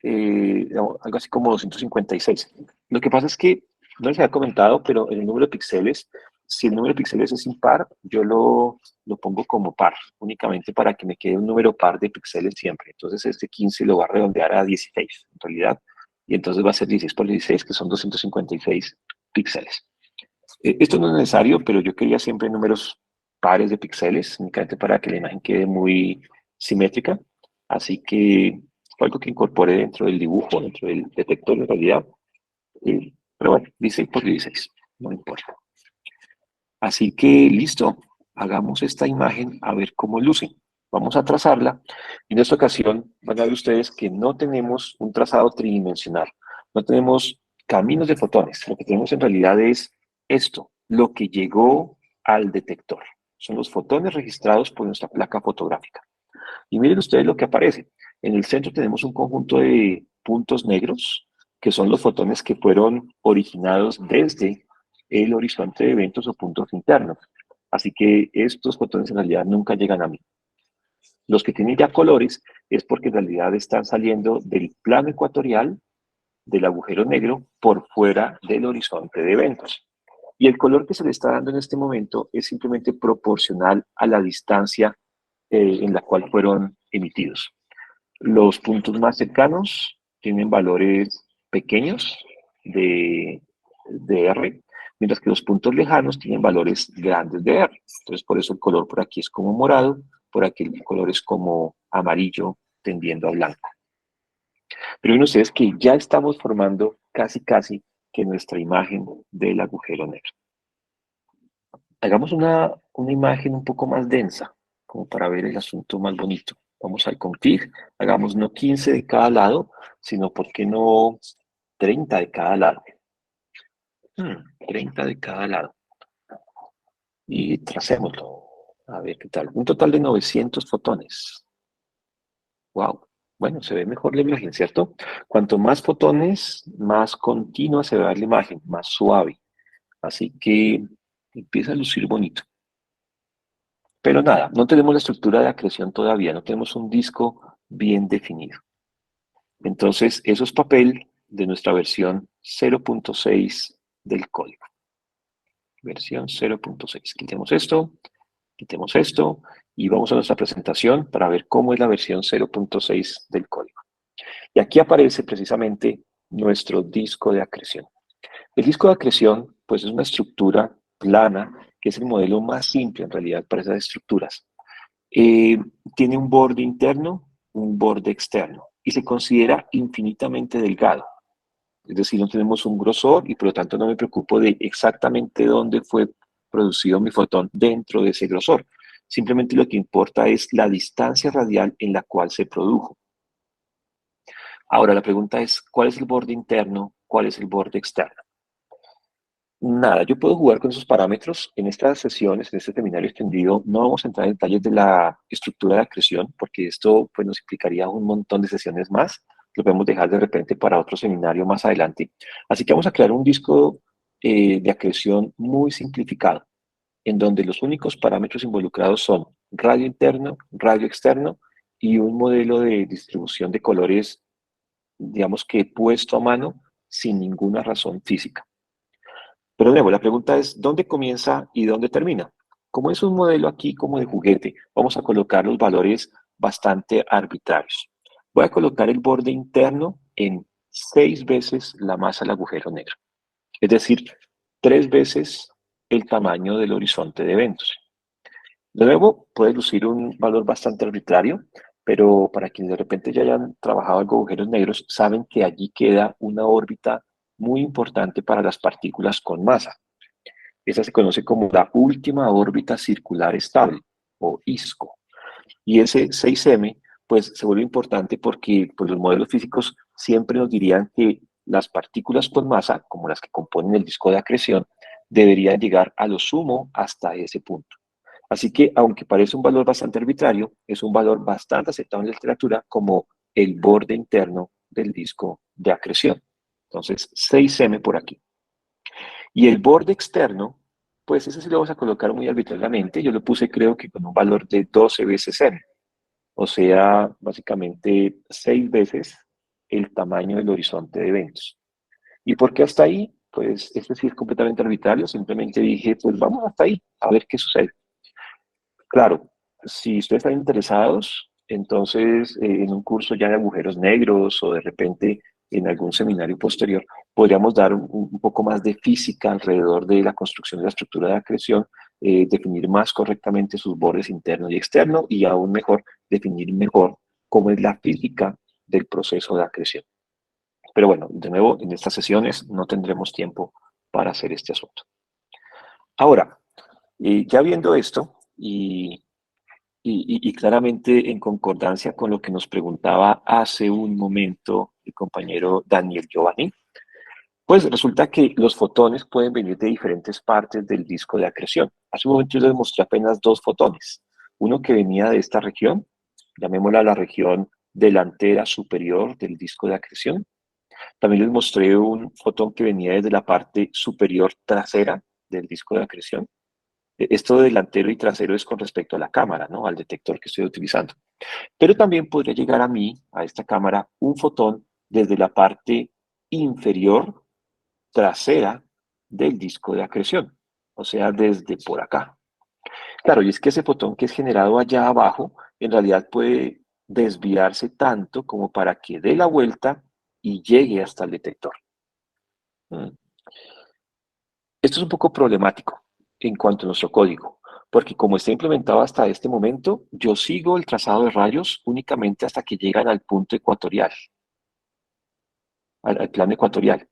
algo así como 256. Lo que pasa es que, no les había comentado, pero en el número de píxeles, si el número de píxeles es impar, yo lo pongo como par, únicamente para que me quede un número par de píxeles siempre. Entonces este 15 lo va a redondear a 16, en realidad, y entonces va a ser 16 por 16, que son 256 píxeles. Esto no es necesario, pero yo quería siempre números pares de píxeles, únicamente para que la imagen quede muy simétrica. Así que fue algo que incorporé dentro del dibujo, dentro del detector en realidad. Pero bueno, 16 por 16, no importa. Así que listo, hagamos esta imagen a ver cómo luce. Vamos a trazarla. Y en esta ocasión van a ver ustedes que no tenemos un trazado tridimensional. No tenemos caminos de fotones. Lo que tenemos en realidad es esto, lo que llegó al detector. Son los fotones registrados por nuestra placa fotográfica. Y miren ustedes lo que aparece. En el centro tenemos un conjunto de puntos negros, que son los fotones que fueron originados desde el horizonte de eventos o puntos internos. Así que estos fotones en realidad nunca llegan a mí. Los que tienen ya colores es porque en realidad están saliendo del plano ecuatorial del agujero negro por fuera del horizonte de eventos. Y el color que se le está dando en este momento es simplemente proporcional a la distancia en la cual fueron emitidos. Los puntos más cercanos tienen valores pequeños de R, mientras que los puntos lejanos tienen valores grandes de R. Entonces, por eso el color por aquí es como morado, por aquí el color es como amarillo tendiendo a blanco. Pero ven ustedes que ya estamos formando casi que nuestra imagen del agujero negro. Hagamos una imagen un poco más densa, como para ver el asunto más bonito. Vamos al config, hagamos no 15 de cada lado, sino, ¿por qué no 30 de cada lado? 30 de cada lado. Y tracémoslo. A ver qué tal. Un total de 900 fotones. Wow. Bueno, se ve mejor la imagen, ¿cierto? Cuanto más fotones, más continua se ve la imagen, más suave. Así que empieza a lucir bonito. Pero nada, no tenemos la estructura de acreción todavía, no tenemos un disco bien definido. Entonces, eso es papel de nuestra versión 0.6 del código. Versión 0.6. Quitemos esto y vamos a nuestra presentación para ver cómo es la versión 0.6 del código. Y aquí aparece precisamente nuestro disco de acreción. El disco de acreción, pues, es una estructura plana, que es el modelo más simple en realidad para esas estructuras. Tiene un borde interno, un borde externo, y se considera infinitamente delgado. Es decir, no tenemos un grosor y por lo tanto no me preocupo de exactamente dónde fue producido mi fotón dentro de ese grosor. Simplemente lo que importa es la distancia radial en la cual se produjo. Ahora, la pregunta es, ¿cuál es el borde interno? ¿Cuál es el borde externo? Nada, yo puedo jugar con esos parámetros. En estas sesiones, en este seminario extendido, no vamos a entrar en detalles de la estructura de acreción, porque esto, pues, nos implicaría un montón de sesiones más. Lo podemos dejar de repente para otro seminario más adelante. Así que vamos a crear un disco de acreción muy simplificado, en donde los únicos parámetros involucrados son radio interno, radio externo y un modelo de distribución de colores, digamos que puesto a mano sin ninguna razón física. Pero de nuevo, la pregunta es, ¿dónde comienza y dónde termina? Como es un modelo aquí como de juguete, vamos a colocar los valores bastante arbitrarios. Voy a colocar el borde interno en 6 veces la masa del agujero negro. Es decir, 3 veces el tamaño del horizonte de eventos. De nuevo, puede lucir un valor bastante arbitrario, pero para quienes de repente ya hayan trabajado con agujeros negros, saben que allí queda una órbita muy importante para las partículas con masa. Esa se conoce como la última órbita circular estable, o ISCO. Y ese 6M, pues, se vuelve importante porque, pues, los modelos físicos siempre nos dirían que las partículas con masa, como las que componen el disco de acreción, deberían llegar a lo sumo hasta ese punto. Así que, aunque parece un valor bastante arbitrario, es un valor bastante aceptado en la literatura como el borde interno del disco de acreción. Entonces, 6M por aquí. Y el borde externo, pues ese sí lo vamos a colocar muy arbitrariamente. Yo lo puse, creo que con un valor de 12 veces M. O sea, básicamente 6 veces el tamaño del horizonte de eventos. ¿Y por qué hasta ahí? Pues es decir, completamente arbitrario. Simplemente dije, pues vamos hasta ahí, a ver qué sucede. Claro, si ustedes están interesados, entonces en un curso ya de agujeros negros o de repente en algún seminario posterior, podríamos dar un poco más de física alrededor de la construcción de la estructura de acreción, definir más correctamente sus bordes interno y externo y aún mejor, definir mejor cómo es la física del proceso de acreción. Pero bueno, de nuevo, en estas sesiones no tendremos tiempo para hacer este asunto. Ahora, ya viendo esto y claramente en concordancia con lo que nos preguntaba hace un momento el compañero Daniel Giovanni, pues resulta que los fotones pueden venir de diferentes partes del disco de acreción. Hace un momento yo les mostré apenas 2 fotones. Uno que venía de esta región, llamémosla la región delantera superior del disco de acreción. También les mostré un fotón que venía desde la parte superior trasera del disco de acreción. Esto de delantero y trasero es con respecto a la cámara, ¿no? Al detector que estoy utilizando. Pero también podría llegar a mí, a esta cámara, un fotón desde la parte inferior trasera del disco de acreción, o sea, desde por acá. Claro, y es que ese fotón que es generado allá abajo, en realidad puede desviarse tanto como para que dé la vuelta y llegue hasta el detector. Mm. Esto es un poco problemático en cuanto a nuestro código, porque como está implementado hasta este momento, yo sigo el trazado de rayos únicamente hasta que llegan al punto ecuatorial, al plano ecuatorial.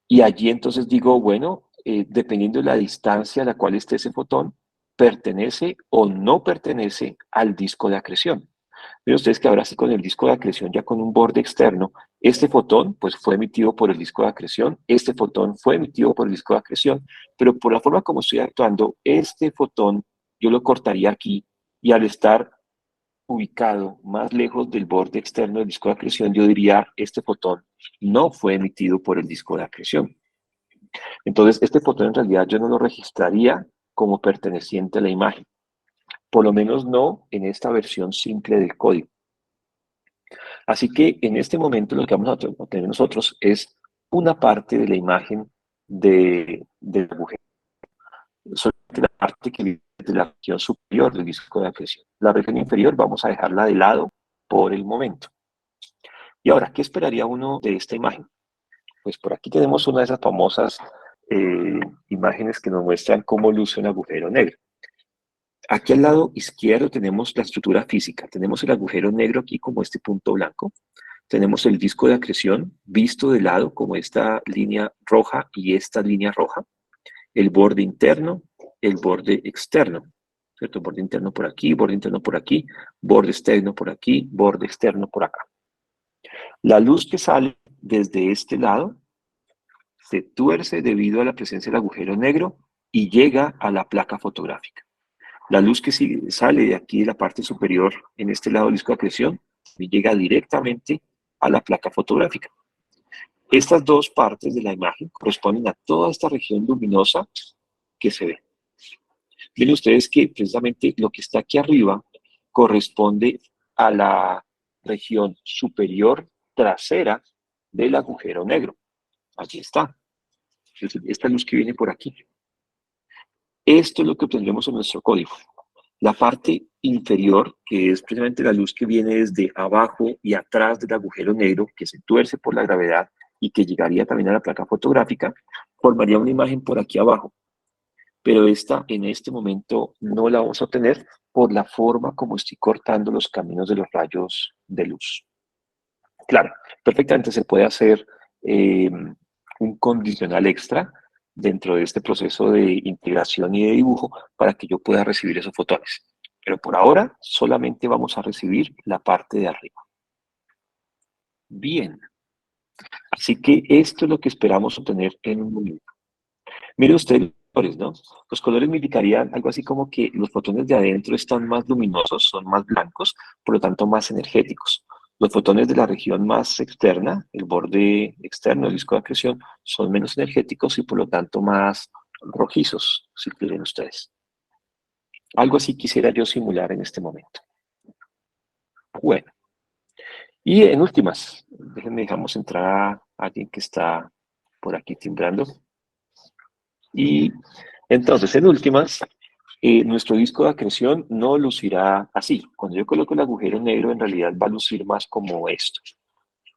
Y allí entonces digo, bueno, dependiendo de la distancia a la cual esté ese fotón, pertenece o no pertenece al disco de acreción. Miren ustedes que ahora sí con el disco de acreción, ya con un borde externo, este fotón pues fue emitido por el disco de acreción, este fotón fue emitido por el disco de acreción, pero por la forma como estoy actuando, este fotón yo lo cortaría aquí y al estar ubicado más lejos del borde externo del disco de acreción, yo diría, este fotón no fue emitido por el disco de acreción. Entonces, este fotón en realidad yo no lo registraría como perteneciente a la imagen, por lo menos no en esta versión simple del código. Así que en este momento lo que vamos a tener nosotros es una parte de la imagen del agujero, solamente la parte que viene de la región superior del disco de acreción. La región inferior vamos a dejarla de lado por el momento. Y ahora, ¿qué esperaría uno de esta imagen? Pues por aquí tenemos una de esas famosas imágenes que nos muestran cómo luce un agujero negro. Aquí al lado izquierdo tenemos la estructura física. Tenemos el agujero negro aquí como este punto blanco. Tenemos el disco de acreción visto de lado como esta línea roja y esta línea roja. El borde interno, el borde externo. ¿Cierto? Borde interno por aquí, borde interno por aquí, borde externo por aquí, borde externo por acá. La luz que sale desde este lado se tuerce debido a la presencia del agujero negro y llega a la placa fotográfica. La luz que sale de aquí de la parte superior, en este lado del disco de acreción, llega directamente a la placa fotográfica. Estas dos partes de la imagen corresponden a toda esta región luminosa que se ve. Miren ustedes que precisamente lo que está aquí arriba corresponde a la región superior trasera del agujero negro. Allí está. Esta luz que viene por aquí. Esto es lo que obtendremos en nuestro código. La parte inferior, que es precisamente la luz que viene desde abajo y atrás del agujero negro, que se tuerce por la gravedad y que llegaría también a la placa fotográfica, formaría una imagen por aquí abajo. Pero esta en este momento no la vamos a obtener por la forma como estoy cortando los caminos de los rayos de luz. Claro, perfectamente se puede hacer un condicional extra dentro de este proceso de integración y de dibujo para que yo pueda recibir esos fotones. Pero por ahora solamente vamos a recibir la parte de arriba. Bien, así que esto es lo que esperamos obtener en un momento. Mire usted los colores, ¿no? Los colores me indicarían algo así como que los fotones de adentro están más luminosos, son más blancos, por lo tanto más energéticos. Los fotones de la región más externa, el borde externo del disco de acreción, son menos energéticos y por lo tanto más rojizos, si quieren ustedes. Algo así quisiera yo simular en este momento. Bueno, y en últimas, dejamos entrar a alguien que está por aquí timbrando. Y entonces, en últimas, nuestro disco de acreción no lucirá así. Cuando yo coloco el agujero negro, en realidad va a lucir más como esto.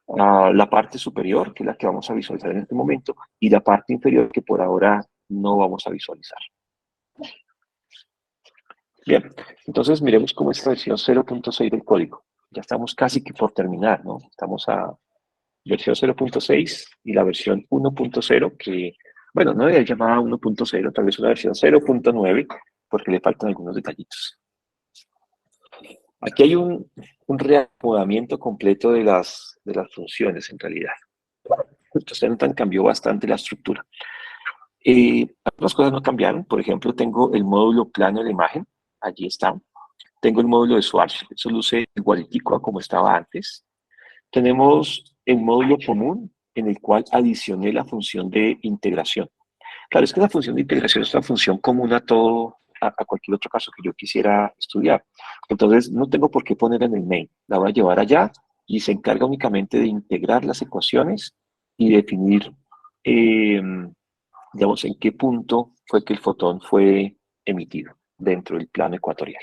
La parte superior, que es la que vamos a visualizar en este momento, y la parte inferior, que por ahora no vamos a visualizar. Bien, entonces miremos cómo es la versión 0.6 del código. Ya estamos casi que por terminar, ¿no? Estamos a versión 0.6 y la versión 1.0, que, bueno, no debería llamada 1.0, tal vez una versión 0.9, porque le faltan algunos detallitos. Aquí hay un reacomodamiento completo de las funciones, en realidad. Ustedes notan, cambió bastante la estructura. Algunas cosas no cambiaron. Por ejemplo, tengo el módulo plano de la imagen. Allí está. Tengo el módulo de Swatch. Eso luce igualitico a como estaba antes. Tenemos el módulo común, en el cual adicioné la función de integración. Claro, es que la función de integración es una función común a todo a cualquier otro caso que yo quisiera estudiar. Entonces, no tengo por qué ponerla en el main. La voy a llevar allá y se encarga únicamente de integrar las ecuaciones y definir, digamos, en qué punto fue que el fotón fue emitido dentro del plano ecuatorial.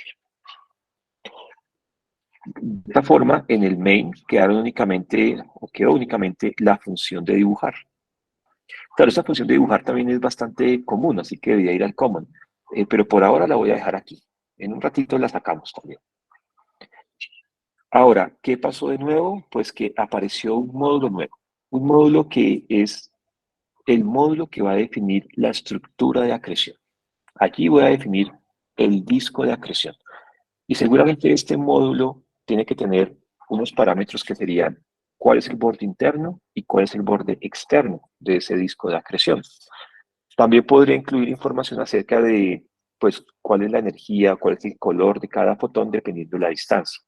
De esta forma, en el main quedó únicamente la función de dibujar. Claro, esta función de dibujar también es bastante común, así que debería ir al common. Pero por ahora la voy a dejar aquí. En un ratito la sacamos también. Ahora, ¿qué pasó de nuevo? Pues que apareció un módulo nuevo. Un módulo que es el módulo que va a definir la estructura de acreción. Aquí voy a definir el disco de acreción. Y seguramente este módulo tiene que tener unos parámetros que serían cuál es el borde interno y cuál es el borde externo de ese disco de acreción. También podría incluir información acerca de, pues, cuál es la energía, cuál es el color de cada fotón dependiendo de la distancia.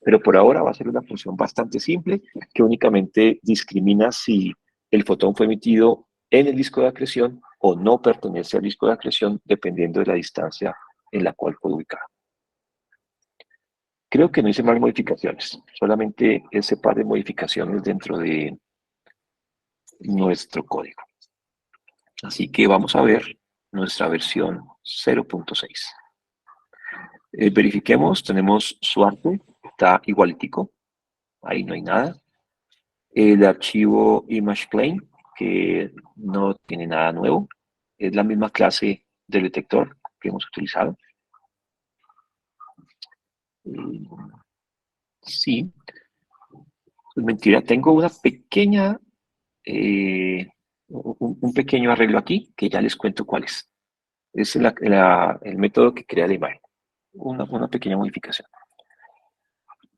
Pero por ahora va a ser una función bastante simple que únicamente discrimina si el fotón fue emitido en el disco de acreción o no pertenece al disco de acreción dependiendo de la distancia en la cual fue ubicado. Creo que no hice más modificaciones, solamente ese par de modificaciones dentro de nuestro código. Así que vamos a ver nuestra versión 0.6. Verifiquemos, tenemos su arte, está igualitico, ahí no hay nada. El archivo ImagePlane, que no tiene nada nuevo, es la misma clase del detector que hemos utilizado. Sí, pues mentira, tengo una pequeña, un pequeño arreglo aquí que ya les cuento cuál es. Es el método que crea la imagen, una pequeña modificación.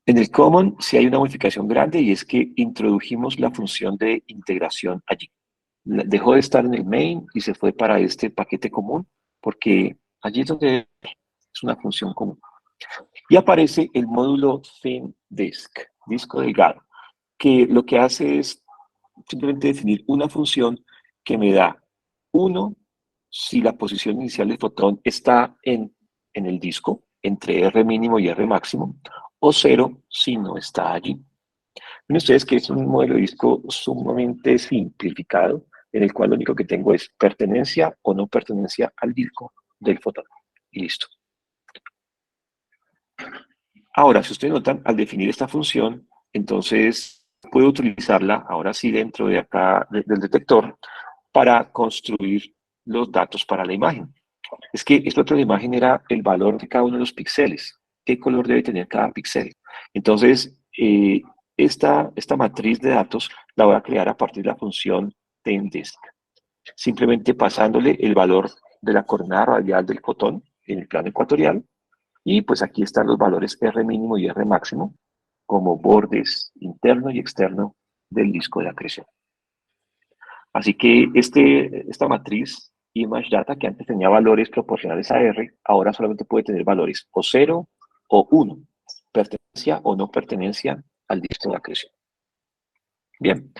En el common sí hay una modificación grande y es que introdujimos la función de integración allí. Dejó de estar en el main y se fue para este paquete común porque allí es donde es una función común. Y aparece el módulo thin disk, disco delgado, que lo que hace es simplemente definir una función que me da 1 si la posición inicial del fotón está en el disco, entre R mínimo y R máximo, o 0 si no está allí. Miren ustedes que es un modelo de disco sumamente simplificado, en el cual lo único que tengo es pertenencia o no pertenencia al disco del fotón. Y listo. Ahora, si ustedes notan, al definir esta función, entonces puedo utilizarla, ahora sí, dentro de acá del detector, para construir los datos para la imagen. Es que esto de la imagen era el valor de cada uno de los píxeles. ¿Qué color debe tener cada píxel? Entonces, esta matriz de datos la voy a crear a partir de la función tendesc. Simplemente pasándole el valor de la coordenada radial del fotón en el plano ecuatorial. Y pues aquí están los valores R mínimo y R máximo como bordes interno y externo del disco de acreción. Así que esta matriz image data que antes tenía valores proporcionales a R, ahora solamente puede tener valores o 0 o 1, pertenencia o no pertenencia al disco de acreción. Bien,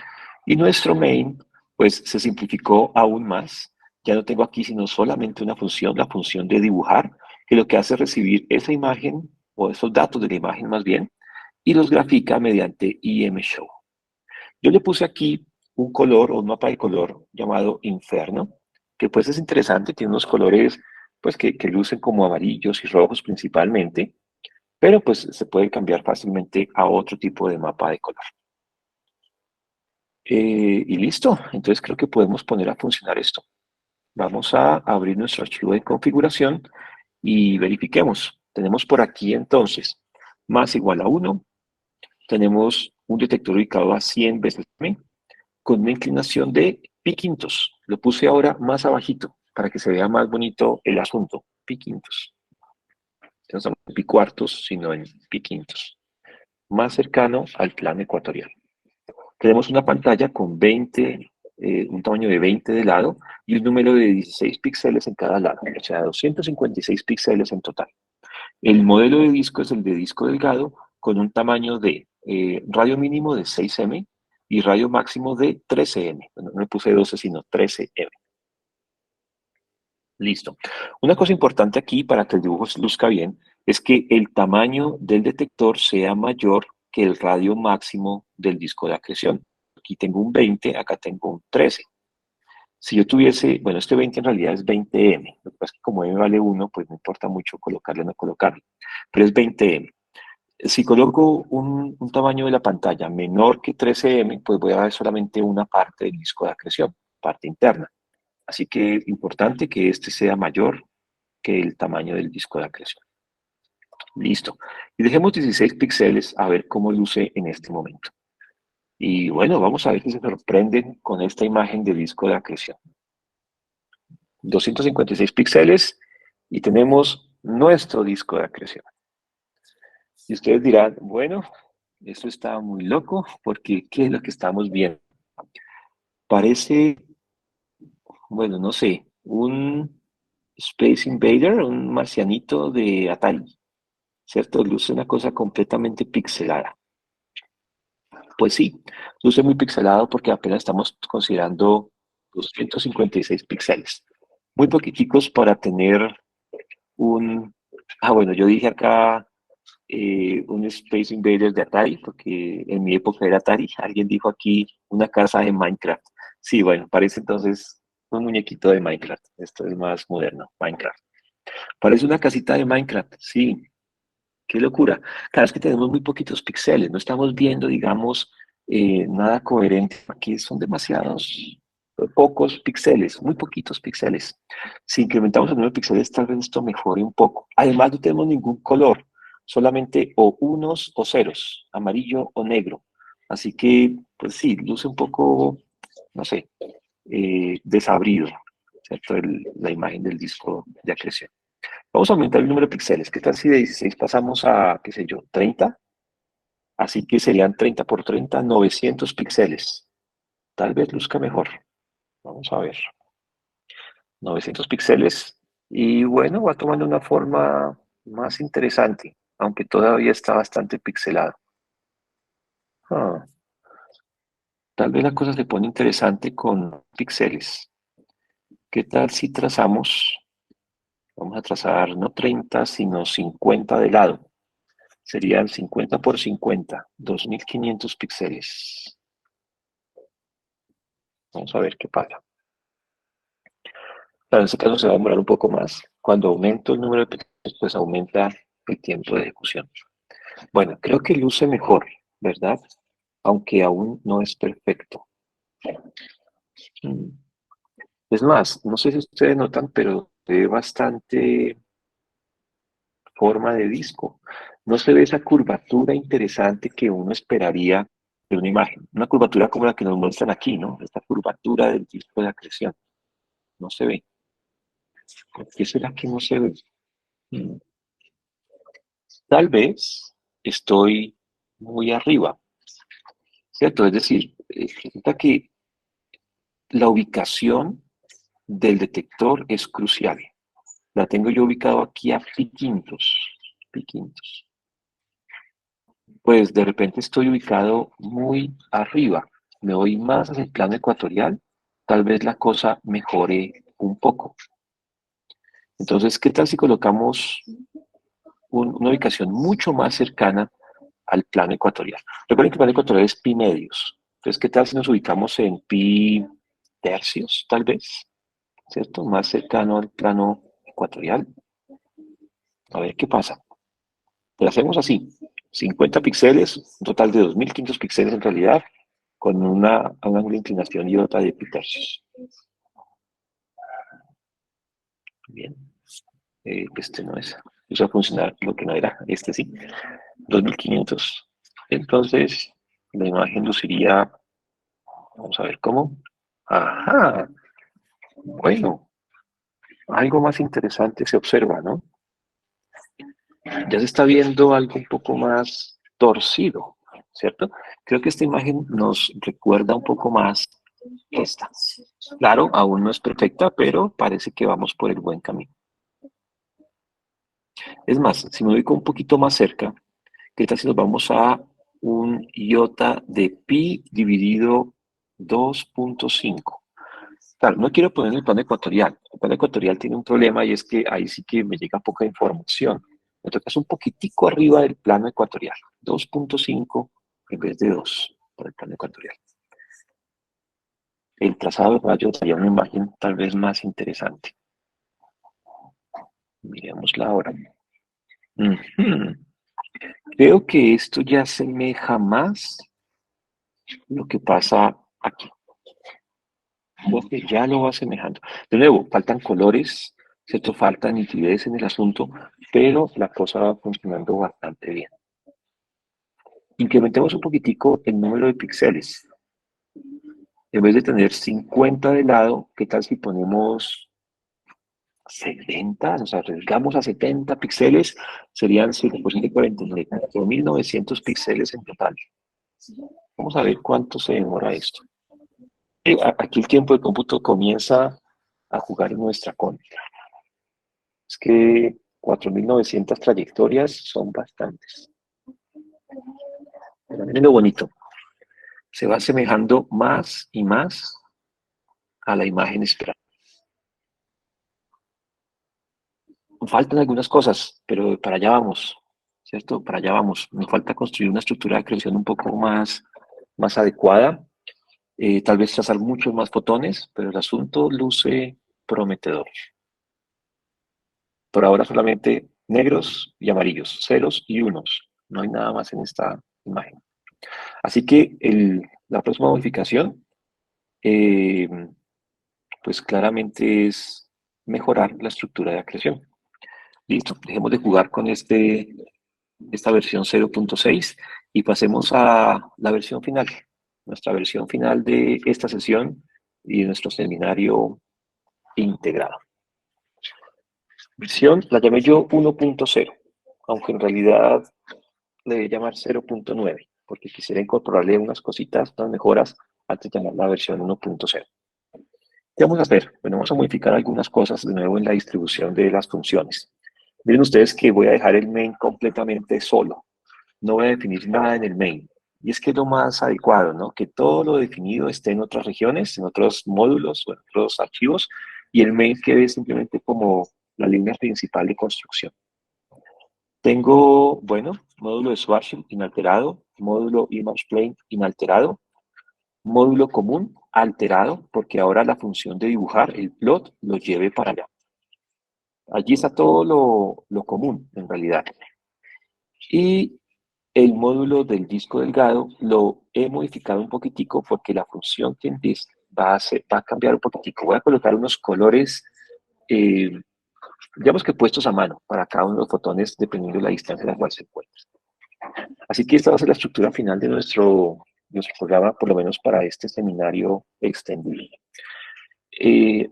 y nuestro main pues se simplificó aún más. Ya no tengo aquí sino solamente una función, la función de dibujar, que lo que hace es recibir esa imagen o esos datos de la imagen más bien y los grafica mediante IMShow. Yo le puse aquí un color o un mapa de color llamado Inferno, que pues es interesante, tiene unos colores pues que lucen como amarillos y rojos principalmente, pero pues se puede cambiar fácilmente a otro tipo de mapa de color. Y listo, entonces creo que podemos poner a funcionar esto. Vamos a abrir nuestro archivo de configuración y verifiquemos. Tenemos por aquí entonces más igual a 1, tenemos un detector ubicado a 100 veces M, con una inclinación de pi quintos. Lo puse ahora más abajito para que se vea más bonito el asunto, pi quintos. No estamos en pi cuartos, sino en pi quintos. Más cercano al plano ecuatorial. Tenemos una pantalla con 20, un tamaño de 20 de lado y un número de 16 píxeles en cada lado, o sea, 256 píxeles en total. El modelo de disco es el de disco delgado con un tamaño de radio mínimo de 6M y radio máximo de 13M. Bueno, no le puse 12, sino 13M. Listo. Una cosa importante aquí para que el dibujo se luzca bien es que el tamaño del detector sea mayor que el radio máximo del disco de acreción. Aquí tengo un 20, acá tengo un 13. Si yo tuviese, bueno, este 20 en realidad es 20M. Lo que pasa es que como M vale 1, pues no importa mucho colocarle o no colocarle. Pero es 20M. Si coloco un tamaño de la pantalla menor que 13M, pues voy a ver solamente una parte del disco de acreción, parte interna. Así que es importante que este sea mayor que el tamaño del disco de acreción. Listo. Y dejemos 16 píxeles a ver cómo luce en este momento. Y bueno, vamos a ver si se sorprenden con esta imagen de disco de acreción. 256 píxeles y tenemos nuestro disco de acreción. Y ustedes dirán, bueno, eso está muy loco porque ¿qué es lo que estamos viendo? Parece, bueno, no sé, un Space Invader, un marcianito de Atari, ¿cierto? Luce una cosa completamente pixelada. Pues sí, luce muy pixelado porque apenas estamos considerando 256 píxeles. Muy poquiticos para tener un... Ah, bueno, yo dije acá un Space Invaders de Atari, porque en mi época era Atari. Alguien dijo aquí una casa de Minecraft. Sí, bueno, parece entonces un muñequito de Minecraft. Esto es más moderno, Minecraft. Parece una casita de Minecraft, sí. Qué locura. Claro, es que tenemos muy poquitos píxeles, no estamos viendo, digamos, nada coherente. Aquí son demasiados, pocos píxeles, muy poquitos píxeles. Si incrementamos el número de píxeles, tal vez esto mejore un poco. Además, no tenemos ningún color, solamente o unos o ceros, amarillo o negro. Así que, pues sí, luce un poco, no sé, desabrido, ¿cierto? La imagen del disco de acreción. Vamos a aumentar el número de píxeles. ¿Qué tal si de 16 pasamos a, qué sé yo, 30? Así que serían 30 por 30, 900 píxeles. Tal vez luzca mejor. Vamos a ver. 900 píxeles. Y bueno, va tomando una forma más interesante, aunque todavía está bastante pixelado. Ah, tal vez la cosa se pone interesante con píxeles. ¿Qué tal si trazamos? Vamos a trazar no 30, sino 50 de lado. Serían 50 por 50, 2500 píxeles. Vamos a ver qué pasa. Claro, en este caso se va a demorar un poco más. Cuando aumento el número de píxeles, pues aumenta el tiempo de ejecución. Bueno, creo que luce mejor, ¿verdad? Aunque aún no es perfecto. Mm. Es más, no sé si ustedes notan, pero se ve bastante forma de disco. No se ve esa curvatura interesante que uno esperaría de una imagen. Una curvatura como la que nos muestran aquí, ¿no? Esta curvatura del disco de acreción. No se ve. ¿Por qué será que no se ve? Mm, Tal vez estoy muy arriba, ¿cierto? Es decir, resulta que la ubicación del detector es crucial. La tengo yo ubicado aquí a piquintos, piquintos. Pues de repente estoy ubicado muy arriba. Me voy más hacia el plano ecuatorial. Tal vez la cosa mejore un poco. Entonces, ¿qué tal si colocamos una ubicación mucho más cercana al plano ecuatorial? Recuerden que el plano ecuatorial es pi medios. Entonces, ¿qué tal si nos ubicamos en pi tercios, tal vez? ¿Cierto? Más cercano al plano ecuatorial. A ver qué pasa. Lo hacemos así. 50 píxeles, un total de 2500 píxeles en realidad, con un ángulo de inclinación y otra de pi tercios. Bien. Este no es. Eso va a funcionar lo que no era. Este sí. 2500. Entonces, la imagen luciría, vamos a ver cómo. Ajá, bueno, algo más interesante se observa, ¿no? Ya se está viendo algo un poco más torcido, ¿cierto? Creo que esta imagen nos recuerda un poco más esta. Claro, aún no es perfecta, pero parece que vamos por el buen camino. Es más, si me ubico un poquito más cerca, ¿qué tal si nos vamos a un iota de pi dividido 2.5? Claro, no quiero poner el plano ecuatorial, El plano ecuatorial tiene un problema y es que ahí sí que me llega poca información. Me tocas un poquitico arriba del plano ecuatorial, 2.5 en vez de 2 por el plano ecuatorial. El trazado de rayos daría una imagen tal vez más interesante. Miremosla ahora. Creo que esto ya asemeja más lo que pasa aquí. Creo que ya lo va asemejando. De nuevo, faltan colores, ¿cierto? Falta nitidez en el asunto, pero la cosa va funcionando bastante bien. Incrementemos un poquitico el número de píxeles. En vez de tener 50 de lado, ¿qué tal si ponemos 70? O sea, arriesgamos a 70 píxeles, serían 7 por 7, 49.900 píxeles en total. Vamos a ver cuánto se demora esto. Aquí el tiempo de cómputo comienza a jugar en nuestra contra. Es que 4.900 trayectorias son bastantes. Pero miren lo bonito. Se va asemejando más y más a la imagen esperada. Faltan algunas cosas, pero para allá vamos, ¿cierto? Para allá vamos. Nos falta construir una estructura de creación un poco más adecuada. Tal vez trazar muchos más fotones, pero el asunto luce prometedor. Por ahora solamente negros y amarillos, ceros y unos. No hay nada más en esta imagen. Así que la próxima modificación, eh, pues claramente es mejorar la estructura de acreción. Listo, dejemos de jugar con esta versión 0.6 y pasemos a la versión final, nuestra versión final de esta sesión y de nuestro seminario integrado. Versión la llamé yo 1.0, aunque en realidad le voy a llamar 0.9, porque quisiera incorporarle unas cositas, unas mejoras, antes de llamar la versión 1.0. ¿Qué vamos a hacer? Bueno, vamos a modificar algunas cosas de nuevo en la distribución de las funciones. Miren ustedes que voy a dejar el main completamente solo. No voy a definir nada en el main. Y es que es lo más adecuado, ¿no? Que todo lo definido esté en otras regiones, en otros módulos o en otros archivos, y el main quede simplemente como la línea principal de construcción. Tengo, bueno, módulo de Schwarzschild inalterado, módulo ImagePlane inalterado, módulo común alterado, porque ahora la función de dibujar el plot lo lleve para allá. Allí está todo lo común, en realidad. Y el módulo del disco delgado lo he modificado un poquitico porque la función TendDisk va a cambiar un poquitico. Voy a colocar unos colores, digamos que puestos a mano para cada uno de los fotones dependiendo de la distancia en la cual se encuentra. Así que esta va a ser la estructura final de nuestro programa, por lo menos para este seminario extendido.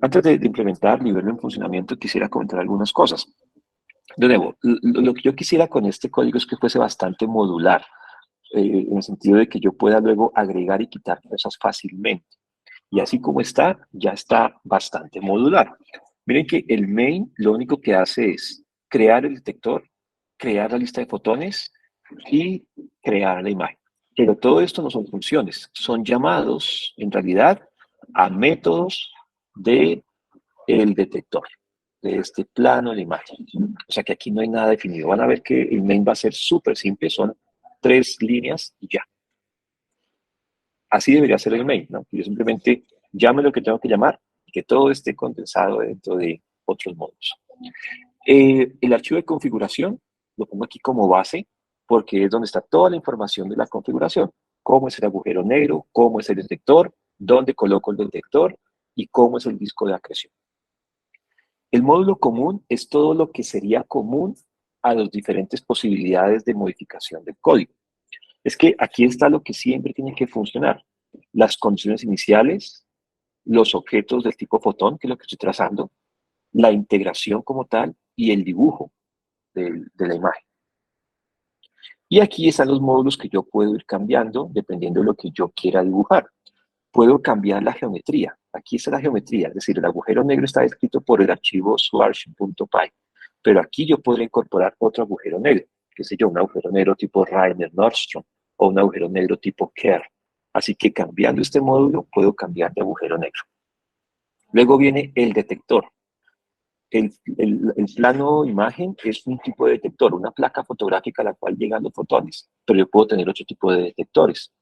Antes de implementar y verlo en funcionamiento, quisiera comentar algunas cosas. De nuevo, lo que yo quisiera con este código es que fuese bastante modular, en el sentido de que yo pueda luego agregar y quitar cosas fácilmente. Y así como está, ya está bastante modular. Miren que el main lo único que hace es crear el detector, crear la lista de fotones y crear la imagen. Pero todo esto no son funciones, son llamados en realidad a métodos del detector, de este plano de la imagen. O sea que aquí no hay nada definido. Van a ver que el main va a ser súper simple, son 3 líneas y ya. Así debería ser el main, ¿no? Yo simplemente llame lo que tengo que llamar y que todo esté condensado dentro de otros módulos. El archivo de configuración lo pongo aquí como base porque es donde está toda la información de la configuración. Cómo es el agujero negro, cómo es el detector, dónde coloco el detector y cómo es el disco de acreción. El módulo común es todo lo que sería común a las diferentes posibilidades de modificación del código. Es que aquí está lo que siempre tiene que funcionar. Las condiciones iniciales, los objetos del tipo fotón, que es lo que estoy trazando, la integración como tal y el dibujo de la imagen. Y aquí están los módulos que yo puedo ir cambiando dependiendo de lo que yo quiera dibujar. Puedo cambiar la geometría. Aquí está la geometría, es decir, el agujero negro está descrito por el archivo Schwarzschild.py, pero aquí yo podría incorporar otro agujero negro, qué sé yo, un agujero negro tipo Reiner-Nordstrom o un agujero negro tipo Kerr. Así que cambiando este módulo puedo cambiar de agujero negro. Luego viene el detector. el plano imagen es un tipo de detector, una placa fotográfica a la cual llegan los fotones, pero yo puedo tener otro tipo de detectores.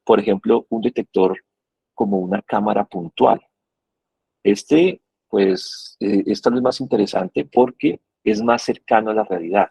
Por ejemplo, un detector como una cámara puntual. Este, pues, es tal vez más interesante porque es más cercano a la realidad.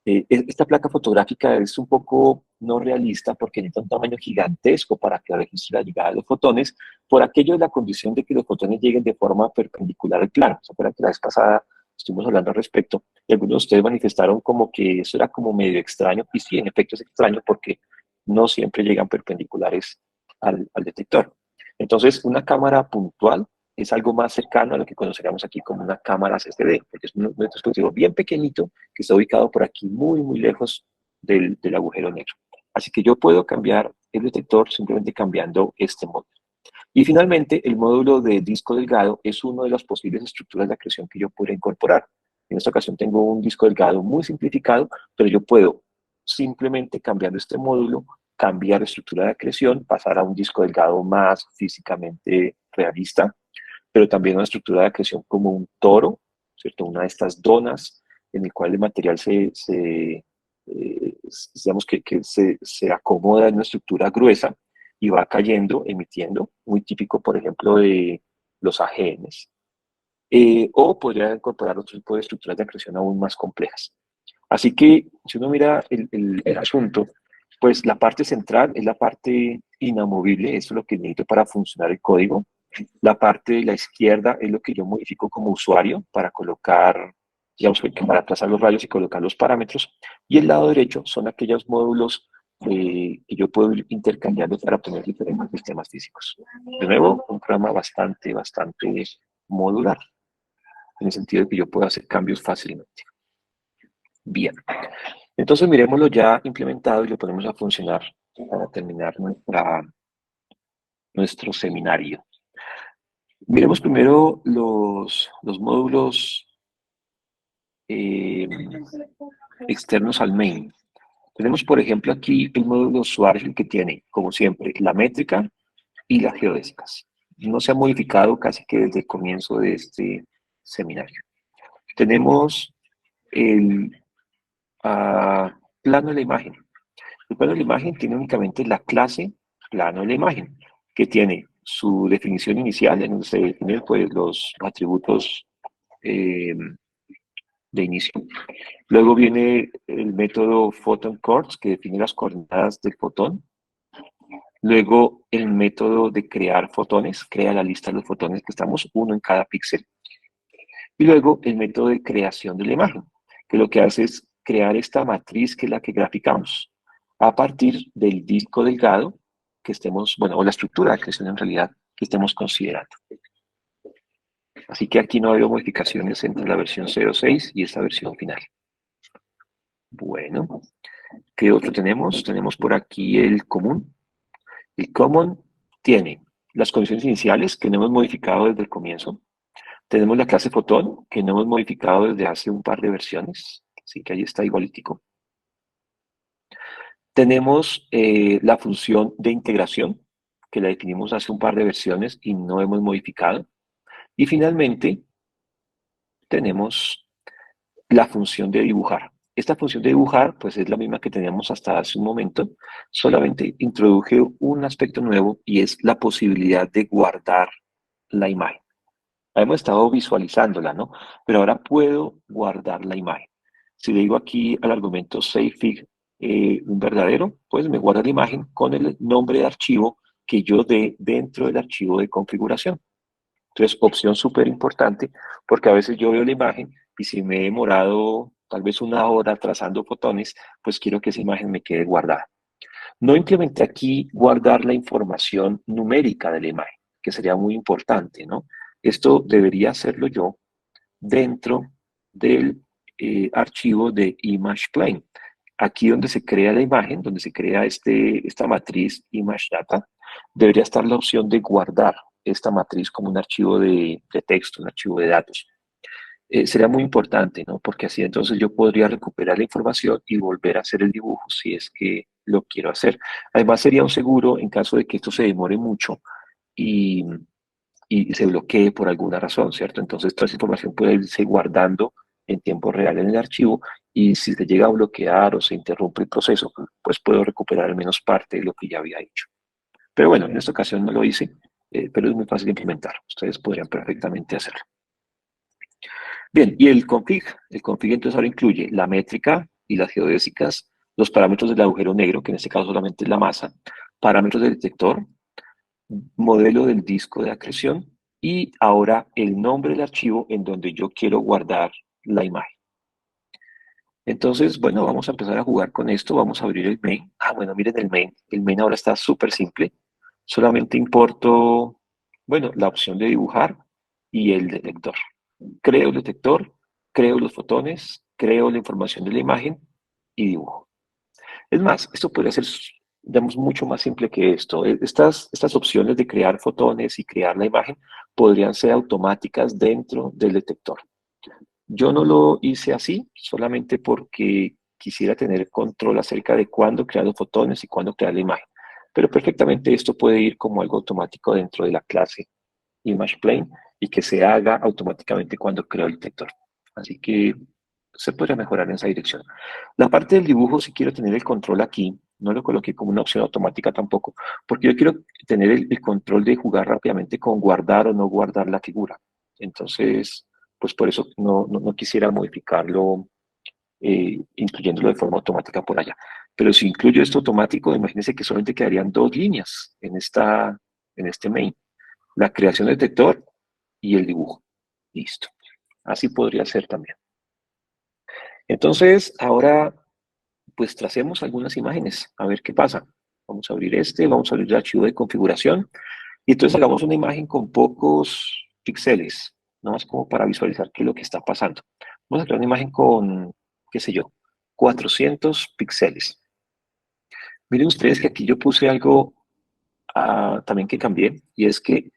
Esta placa fotográfica es un poco no realista porque necesita un tamaño gigantesco para que registre la llegada de los fotones, por aquello de la condición de que los fotones lleguen de forma perpendicular al plano. ¿Se acuerdan que la vez pasada estuvimos hablando al respecto? Y algunos de ustedes manifestaron como que eso era como medio extraño, y sí, en efecto es extraño porque no siempre llegan perpendiculares al detector. Entonces, una cámara puntual es algo más cercano a lo que conoceríamos aquí como una cámara CCD, porque es un dispositivo bien pequeñito que está ubicado por aquí muy, muy lejos del agujero negro. Así que yo puedo cambiar el detector simplemente cambiando este módulo. Y finalmente, el módulo de disco delgado es una de las posibles estructuras de acreción que yo podría incorporar. En esta ocasión tengo un disco delgado muy simplificado, pero yo puedo simplemente cambiando este módulo, cambiar la estructura de acreción, pasar a un disco delgado más físicamente realista, pero también una estructura de acreción como un toro, ¿cierto? Una de estas donas en el cual el material digamos se acomoda en una estructura gruesa y va cayendo, emitiendo, muy típico, por ejemplo, de los AGNs. O podría incorporar otro tipo de estructuras de acreción aún más complejas. Así que, si uno mira el asunto, pues la parte central es la parte inamovible, eso es lo que necesito para funcionar el código. La parte de la izquierda es lo que yo modifico como usuario para colocar, digamos, para trazar los rayos y colocar los parámetros. Y el lado derecho son aquellos módulos que yo puedo ir intercambiando para obtener diferentes sistemas físicos. De nuevo, un programa bastante modular, en el sentido de que yo puedo hacer cambios fácilmente. Bien, entonces miremoslo ya implementado y lo ponemos a funcionar para terminar nuestro seminario. Miremos primero los módulos externos al main. Tenemos, por ejemplo, aquí el módulo usuario, el que tiene, como siempre, la métrica y las geodésicas. No se ha modificado casi que desde el comienzo de este seminario. Tenemos el plano de la imagen. El plano de la imagen tiene únicamente la clase plano de la imagen, que tiene su definición inicial, en donde se definen pues, los atributos de inicio. Luego viene el método photon coords, que define las coordenadas del fotón. Luego el método de crear fotones, crea la lista de los fotones que estamos, uno en cada píxel. Y luego el método de creación de la imagen, que lo que hace es crear esta matriz que es la que graficamos a partir del disco delgado que estemos, bueno, o la estructura de acreción en realidad que estemos considerando. Así que aquí no ha habido modificaciones entre la versión 0.6 y esta versión final. Bueno, ¿qué otro tenemos? Tenemos por aquí el común. El common tiene las condiciones iniciales que no hemos modificado desde el comienzo. Tenemos la clase fotón que no hemos modificado desde hace un par de versiones. Así que ahí está igualitico. Tenemos la función de integración que la definimos hace un par de versiones y no hemos modificado. Y finalmente tenemos la función de dibujar. Esta función de dibujar, pues es la misma que teníamos hasta hace un momento, solamente introduje un aspecto nuevo y es la posibilidad de guardar la imagen. Hemos estado visualizándola, ¿no? Pero ahora puedo guardar la imagen. Si le digo aquí al argumento savefig un verdadero, pues me guarda la imagen con el nombre de archivo que yo dé dentro del archivo de configuración. Entonces, opción súper importante, porque a veces yo veo la imagen y si me he demorado tal vez una hora trazando fotones, pues quiero que esa imagen me quede guardada. No implementé aquí guardar la información numérica de la imagen, que sería muy importante, ¿no? Esto debería hacerlo yo dentro del archivo de ImagePlane. Aquí donde se crea la imagen, donde se crea esta matriz ImageData, debería estar la opción de guardar esta matriz como un archivo de texto, un archivo de datos. Sería muy importante, ¿no? Porque así entonces yo podría recuperar la información y volver a hacer el dibujo si es que lo quiero hacer. Además sería un seguro en caso de que esto se demore mucho y y se bloquee por alguna razón, ¿cierto? Entonces toda esa información puede irse guardando en tiempo real en el archivo y si se llega a bloquear o se interrumpe el proceso, pues puedo recuperar al menos parte de lo que ya había hecho. Pero bueno, en esta ocasión no lo hice, pero es muy fácil de implementar. Ustedes podrían perfectamente hacerlo. Bien, y el config entonces ahora incluye la métrica y las geodésicas, los parámetros del agujero negro, que en este caso solamente es la masa, parámetros del detector, modelo del disco de acreción y ahora el nombre del archivo en donde yo quiero guardar la imagen. Entonces, bueno, vamos a empezar a jugar con esto. Vamos a abrir el main. Ah, bueno, miren el main. El main ahora está súper simple. Solamente importo, bueno, la opción de dibujar y el detector. Creo el detector, creo los fotones, creo la información de la imagen y dibujo. Es más, esto podría ser, digamos, mucho más simple que esto. Estas opciones de crear fotones y crear la imagen podrían ser automáticas dentro del detector. Yo no lo hice así, solamente porque quisiera tener control acerca de cuándo crear los fotones y cuándo crear la imagen. Pero perfectamente esto puede ir como algo automático dentro de la clase ImagePlane y que se haga automáticamente cuando creo el detector. Así que se podría mejorar en esa dirección. La parte del dibujo, si quiero tener el control aquí, no lo coloqué como una opción automática tampoco, porque yo quiero tener el control de jugar rápidamente con guardar o no guardar la figura. Entonces, pues por eso no quisiera modificarlo, incluyéndolo de forma automática por allá. Pero si incluyo esto automático, imagínense que solamente quedarían dos líneas en este main. La creación del detector y el dibujo. Listo. Así podría ser también. Entonces, ahora, pues tracemos algunas imágenes, a ver qué pasa. Vamos a abrir vamos a abrir el archivo de configuración, y entonces hagamos una imagen con pocos píxeles, no más como para visualizar qué es lo que está pasando. Vamos a crear una imagen con, qué sé yo, 400 píxeles. Miren ustedes que aquí yo puse algo también que cambié, y es que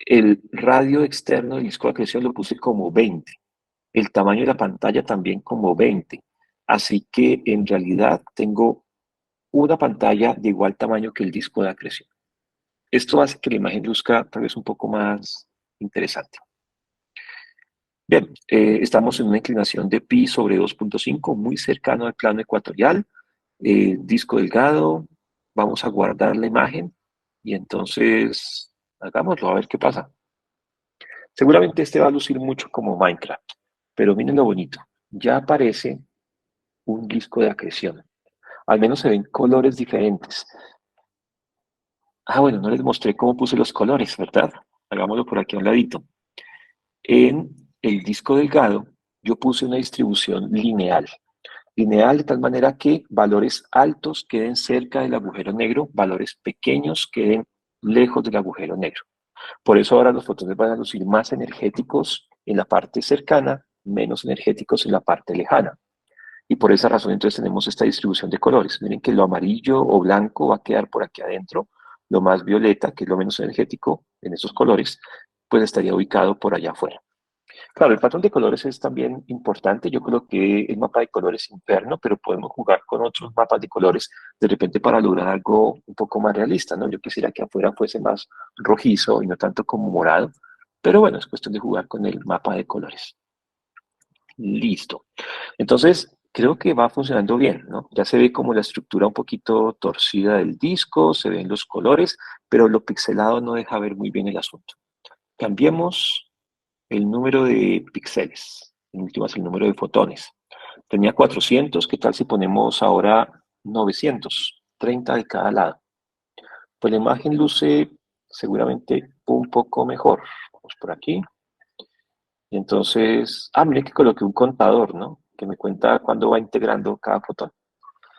el radio externo del disco de acreción lo puse como 20. El tamaño de la pantalla también como 20. Así que en realidad tengo una pantalla de igual tamaño que el disco de acreción. Esto hace que la imagen luzca tal vez un poco más interesante. Bien, estamos en una inclinación de pi sobre 2.5, muy cercano al plano ecuatorial. Disco delgado, vamos a guardar la imagen y entonces hagámoslo a ver qué pasa. Seguramente este va a lucir mucho como Minecraft, pero miren lo bonito. Ya aparece un disco de acreción. Al menos se ven colores diferentes. Ah, bueno, no les mostré cómo puse los colores, ¿verdad? Hagámoslo por aquí a un ladito. En el disco delgado, yo puse una distribución lineal. Lineal de tal manera que valores altos queden cerca del agujero negro, valores pequeños queden lejos del agujero negro. Por eso ahora los fotones van a lucir más energéticos en la parte cercana, menos energéticos en la parte lejana. Y por esa razón entonces tenemos esta distribución de colores. Miren que lo amarillo o blanco va a quedar por aquí adentro, lo más violeta, que es lo menos energético en esos colores, pues estaría ubicado por allá afuera. Claro, el patrón de colores es también importante. Yo creo que el mapa de colores interno, pero podemos jugar con otros mapas de colores de repente para lograr algo un poco más realista, ¿no? Yo quisiera que afuera fuese más rojizo y no tanto como morado, pero bueno, es cuestión de jugar con el mapa de colores. Listo. Entonces, creo que va funcionando bien, ¿no? Ya se ve como la estructura un poquito torcida del disco, se ven los colores, pero lo pixelado no deja ver muy bien el asunto. Cambiemos el número de píxeles, en últimas el número de fotones. Tenía 400, ¿qué tal si ponemos ahora 900, 30 de cada lado? Pues la imagen luce seguramente un poco mejor. Vamos por aquí. Y entonces, mire que coloqué un contador, ¿no? Que me cuenta cuándo va integrando cada fotón.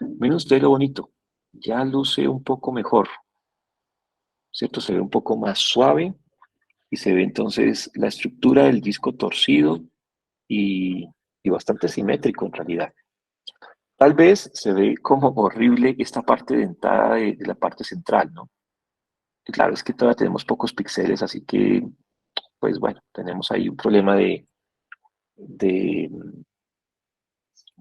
Miren usted lo bonito. Ya luce un poco mejor, ¿cierto? Se ve un poco más suave y se ve entonces la estructura del disco torcido y, y bastante simétrico en realidad. Tal vez se ve como horrible esta parte dentada de la parte central, ¿no? Y claro, es que todavía tenemos pocos píxeles, así que, pues bueno, tenemos ahí un problema de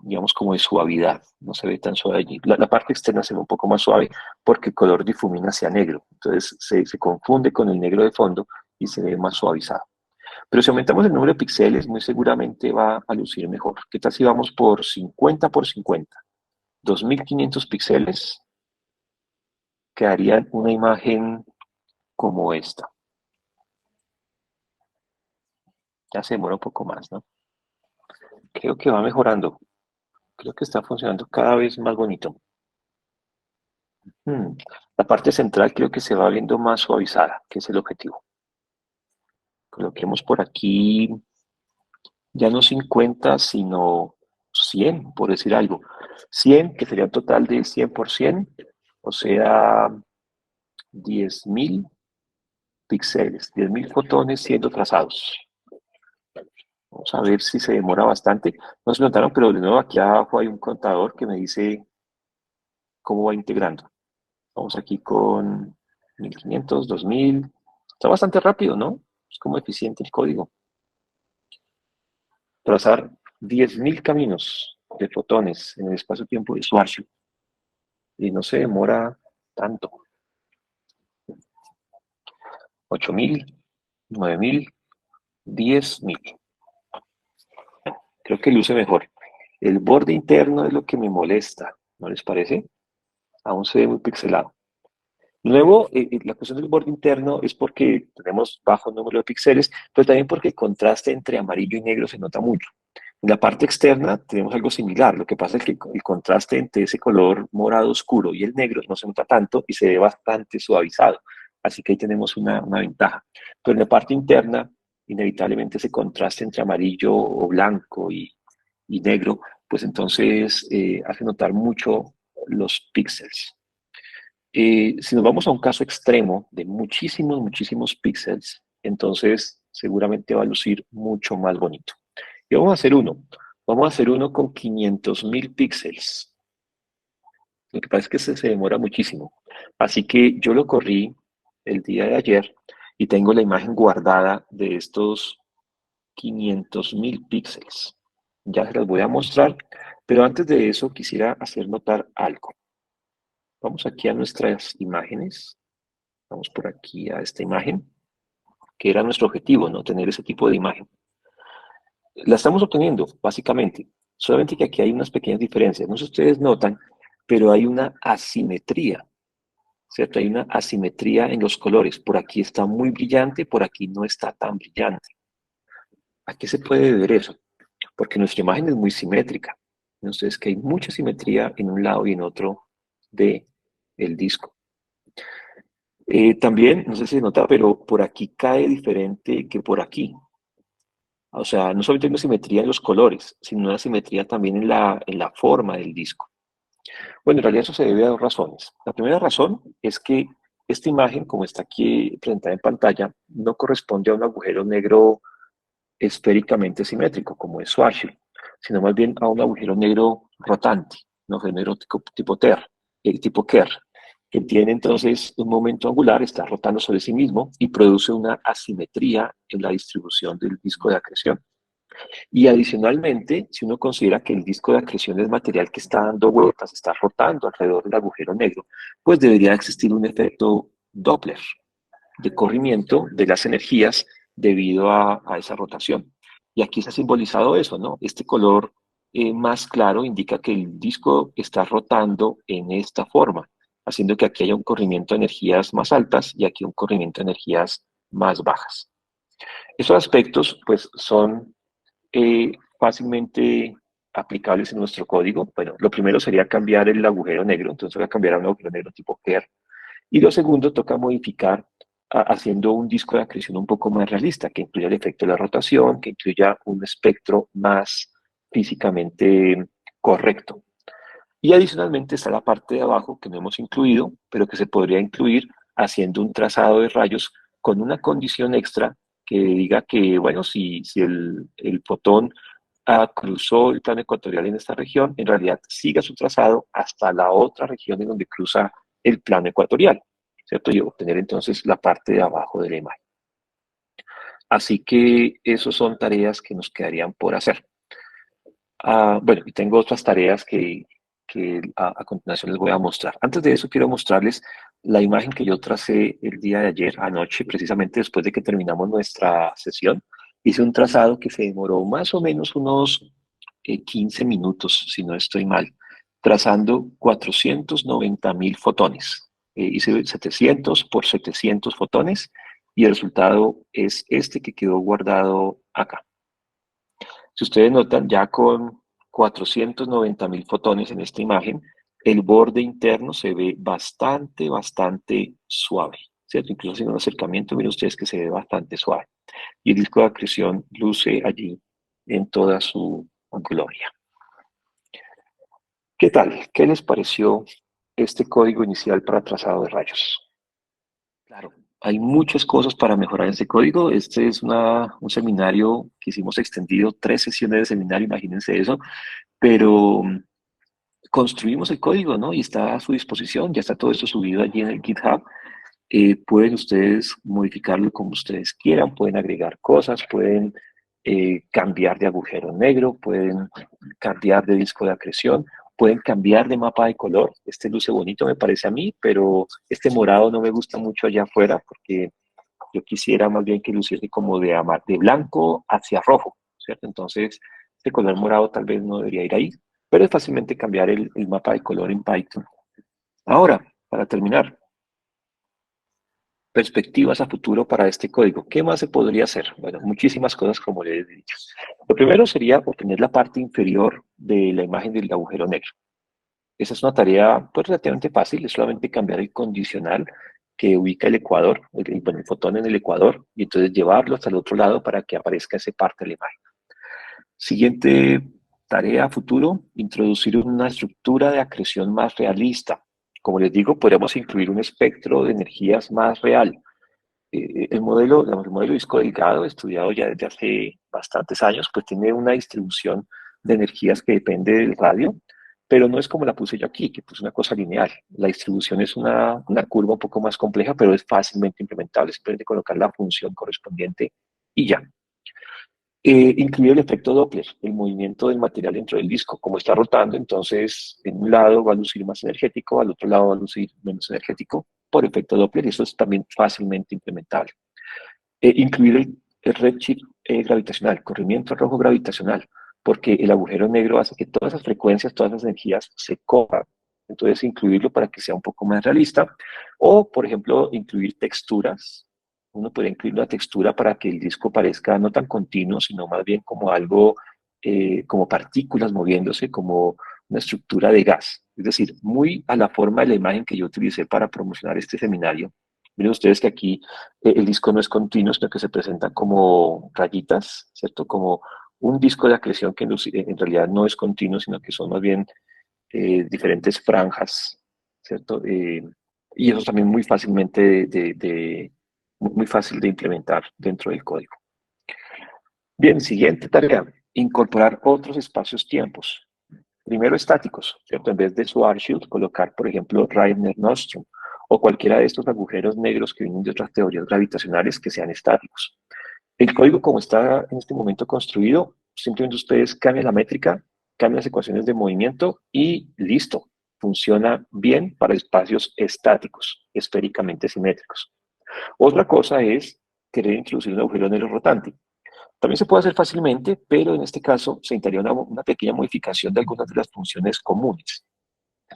digamos, como de suavidad, no se ve tan suave allí. La parte externa se ve un poco más suave porque el color difumina hacia negro, entonces se confunde con el negro de fondo y se ve más suavizado. Pero si aumentamos el número de píxeles, muy seguramente va a lucir mejor. ¿Qué tal si vamos por 50 por 50? 2500 píxeles quedaría una imagen como esta. Ya se demora un poco más, ¿no? Creo que va mejorando. Creo que está funcionando cada vez más bonito. La parte central creo que se va viendo más suavizada, que es el objetivo. Coloquemos por aquí ya no 50, sino 100, por decir algo. 100, que sería un total de 100%, o sea, 10.000 píxeles, 10.000 fotones siendo trazados. Vamos a ver si se demora bastante. No se notaron, pero de nuevo aquí abajo hay un contador que me dice cómo va integrando. Vamos aquí con 1500, 2000. Está bastante rápido, ¿no? Es como eficiente el código. Trazar 10.000 caminos de fotones en el espacio-tiempo de Schwarzschild. Y no se demora tanto. 8.000, 9.000, 10.000. Creo que luce mejor. El borde interno es lo que me molesta, ¿no les parece? Aún se ve muy pixelado. Luego, la cuestión del borde interno es porque tenemos bajo número de píxeles, pero también porque el contraste entre amarillo y negro se nota mucho. En la parte externa tenemos algo similar, lo que pasa es que el contraste entre ese color morado oscuro y el negro no se nota tanto y se ve bastante suavizado, así que ahí tenemos una ventaja. Pero en la parte interna, inevitablemente ese contraste entre amarillo o blanco y negro, pues entonces hace notar mucho los píxeles. Si nos vamos a un caso extremo de muchísimos, muchísimos píxeles, entonces seguramente va a lucir mucho más bonito. Y vamos a hacer uno. Vamos a hacer uno con 500.000 píxeles. Lo que pasa es que se demora muchísimo. Así que yo lo corrí el día de ayer y tengo la imagen guardada de estos 500.000 píxeles. Ya se las voy a mostrar, pero antes de eso quisiera hacer notar algo. Vamos aquí a nuestras imágenes. Vamos por aquí a esta imagen, que era nuestro objetivo, ¿no? Tener ese tipo de imagen. La estamos obteniendo, básicamente. Solamente que aquí hay unas pequeñas diferencias. No sé si ustedes notan, pero hay una asimetría, ¿cierto? Hay una asimetría en los colores. Por aquí está muy brillante, por aquí no está tan brillante. ¿A qué se puede deber eso? Porque nuestra imagen es muy simétrica. Entonces, que hay mucha simetría en un lado y en otro del disco. También, no sé si se nota, pero por aquí cae diferente que por aquí. O sea, no solamente hay una simetría en los colores, sino una simetría también en la forma del disco. Bueno, en realidad eso se debe a dos razones. La primera razón es que esta imagen, como está aquí presentada en pantalla, no corresponde a un agujero negro esféricamente simétrico, como es Schwarzschild, sino más bien a un agujero negro rotante, un agujero negro tipo tipo Kerr, que tiene entonces un momento angular, está rotando sobre sí mismo y produce una asimetría en la distribución del disco de acreción. Y adicionalmente, si uno considera que el disco de acreción es material que está dando vueltas, está rotando alrededor del agujero negro, pues debería existir un efecto Doppler de corrimiento de las energías debido a esa rotación. Y aquí se ha simbolizado eso, ¿no? Este color más claro indica que el disco está rotando en esta forma, haciendo que aquí haya un corrimiento de energías más altas y aquí un corrimiento de energías más bajas. Esos aspectos, pues, son fácilmente aplicables en nuestro código. Bueno, lo primero sería cambiar el agujero negro, entonces voy a cambiar a un agujero negro tipo Kerr. Y lo segundo, toca modificar haciendo un disco de acreción un poco más realista, que incluya el efecto de la rotación, que incluya un espectro más físicamente correcto. Y adicionalmente está la parte de abajo que no hemos incluido, pero que se podría incluir haciendo un trazado de rayos con una condición extra que diga que, bueno, si el fotón cruzó el plano ecuatorial en esta región, en realidad siga su trazado hasta la otra región en donde cruza el plano ecuatorial, ¿cierto? Y obtener entonces la parte de abajo de la imagen. Así que esas son tareas que nos quedarían por hacer. Bueno, y tengo otras tareas que a continuación les voy a mostrar. Antes de eso, quiero mostrarles la imagen que yo tracé el día de ayer, anoche, precisamente después de que terminamos nuestra sesión, hice un trazado que se demoró más o menos unos 15 minutos, si no estoy mal, trazando 490.000 fotones. Hice 700 por 700 fotones y el resultado es este que quedó guardado acá. Si ustedes notan, ya con 490.000 fotones en esta imagen, el borde interno se ve bastante suave, ¿cierto? Incluso en un acercamiento, miren ustedes que se ve bastante suave. Y el disco de acreción luce allí en toda su gloria. ¿Qué tal? ¿Qué les pareció este código inicial para trazado de rayos? Claro, hay muchas cosas para mejorar este código. Este es un seminario que hicimos extendido, 3 sesiones de seminario, imagínense eso, pero construimos el código, ¿no? Y está a su disposición, ya está todo esto subido allí en el GitHub. Pueden ustedes modificarlo como ustedes quieran, pueden agregar cosas, pueden cambiar de agujero negro, pueden cambiar de disco de acreción, pueden cambiar de mapa de color. Este luce bonito, me parece a mí, pero este morado no me gusta mucho allá afuera porque yo quisiera más bien que luciese como de blanco hacia rojo, ¿cierto? Entonces, este color morado tal vez no debería ir ahí, pero es fácilmente cambiar el mapa de color en Python. Ahora, para terminar, perspectivas a futuro para este código. ¿Qué más se podría hacer? Bueno, muchísimas cosas como les he dicho. Lo primero sería obtener la parte inferior de la imagen del agujero negro. Esa es una tarea pues, relativamente fácil, es solamente cambiar el condicional que ubica el ecuador, bueno, el fotón en el ecuador, y entonces llevarlo hasta el otro lado para que aparezca esa parte de la imagen. Siguiente tarea a futuro, introducir una estructura de acreción más realista. Como les digo, podríamos incluir un espectro de energías más real. El modelo disco delgado, estudiado ya desde hace bastantes años, pues tiene una distribución de energías que depende del radio, pero no es como la puse yo aquí, que puse una cosa lineal. La distribución es una curva un poco más compleja, pero es fácilmente implementable. Simplemente colocar la función correspondiente y ya. Incluye el efecto Doppler, el movimiento del material dentro del disco. Como está rotando, entonces en un lado va a lucir más energético, al otro lado va a lucir menos energético por efecto Doppler, y eso es también fácilmente implementable. Incluir el redshift gravitacional, corrimiento rojo gravitacional, porque el agujero negro hace que todas esas frecuencias, todas esas energías se corran. Entonces, incluirlo para que sea un poco más realista. O, por ejemplo, incluir texturas. Uno puede incluir una textura para que el disco parezca no tan continuo, sino más bien como algo, como partículas moviéndose, como una estructura de gas. Es decir, muy a la forma de la imagen que yo utilicé para promocionar este seminario. Miren ustedes que aquí el disco no es continuo, sino que se presenta como rayitas, ¿cierto? Como un disco de acreción que en realidad no es continuo, sino que son más bien diferentes franjas, ¿cierto? Y eso es también muy fácilmente muy fácil de implementar dentro del código. Bien, siguiente tarea, incorporar otros espacios-tiempos. Primero estáticos, ¿cierto? En vez de Schwarzschild, colocar, por ejemplo, Rayner-Nostrum o cualquiera de estos agujeros negros que vienen de otras teorías gravitacionales que sean estáticos. El código como está en este momento construido, simplemente ustedes cambian la métrica, cambian las ecuaciones de movimiento y listo. Funciona bien para espacios estáticos, esféricamente simétricos. Otra cosa es querer introducir un agujero negro rotante. También se puede hacer fácilmente, pero en este caso se necesitaría una pequeña modificación de algunas de las funciones comunes.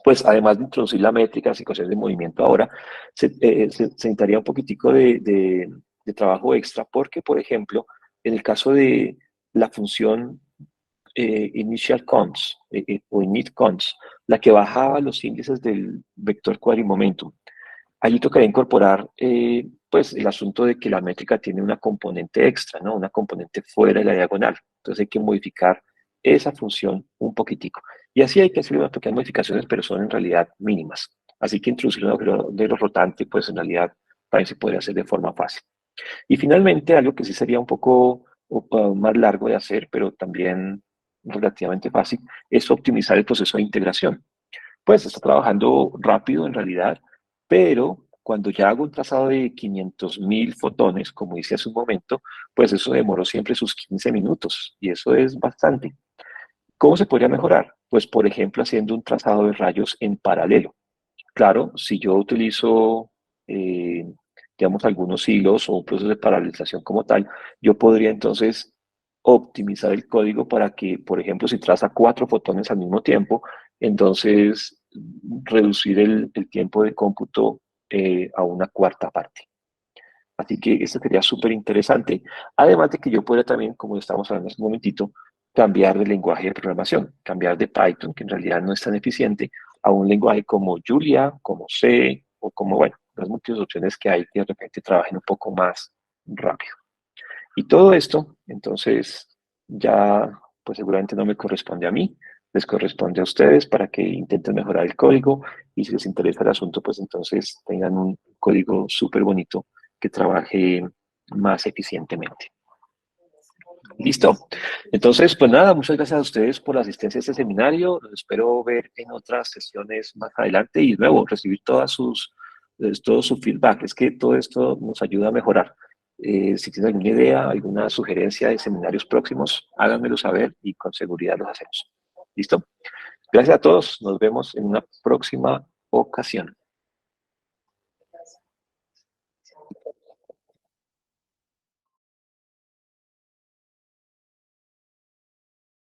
Pues además de introducir la métrica, las ecuaciones de movimiento ahora, se necesitaría un poquitico de trabajo extra porque, por ejemplo, en el caso de la función initial cons o init cons, la que bajaba los índices del vector cuadrimomentum, allí tocaría incorporar pues el asunto de que la métrica tiene una componente extra, ¿no? Una componente fuera de la diagonal. Entonces hay que modificar esa función un poquitico. Y así hay que hacer unas pequeñas modificaciones, pero son en realidad mínimas. Así que introducir un agujero negro rotante, pues en realidad también se podría hacer de forma fácil. Y finalmente, algo que sí sería un poco más largo de hacer, pero también relativamente fácil, es optimizar el proceso de integración. Pues está trabajando rápido en realidad, pero cuando ya hago un trazado de 500.000 fotones, como hice hace un momento, pues eso demoró siempre sus 15 minutos y eso es bastante. ¿Cómo se podría mejorar? Pues por ejemplo haciendo un trazado de rayos en paralelo. Claro, si yo utilizo, eh, digamos, algunos hilos o un proceso de paralelización como tal, yo podría entonces optimizar el código para que, por ejemplo, si traza 4 fotones al mismo tiempo, entonces reducir el tiempo de cómputo a una cuarta parte. Así que esto sería súper interesante. Además de que yo pueda también, como estamos hablando hace un momentito, cambiar de lenguaje de programación, cambiar de Python, que en realidad no es tan eficiente, a un lenguaje como Julia, como C, o como, bueno, las múltiples opciones que hay que de repente trabajen un poco más rápido. Y todo esto, entonces, ya, pues seguramente no me corresponde a mí, les corresponde a ustedes para que intenten mejorar el código y si les interesa el asunto, pues entonces tengan un código súper bonito que trabaje más eficientemente. Listo. Entonces, pues nada, muchas gracias a ustedes por la asistencia a este seminario. Los espero ver en otras sesiones más adelante y luego recibir todo su feedback. Es que todo esto nos ayuda a mejorar. Si tienen alguna idea, alguna sugerencia de seminarios próximos, háganmelo saber y con seguridad los hacemos. ¿Listo? Gracias a todos. Nos vemos en una próxima ocasión.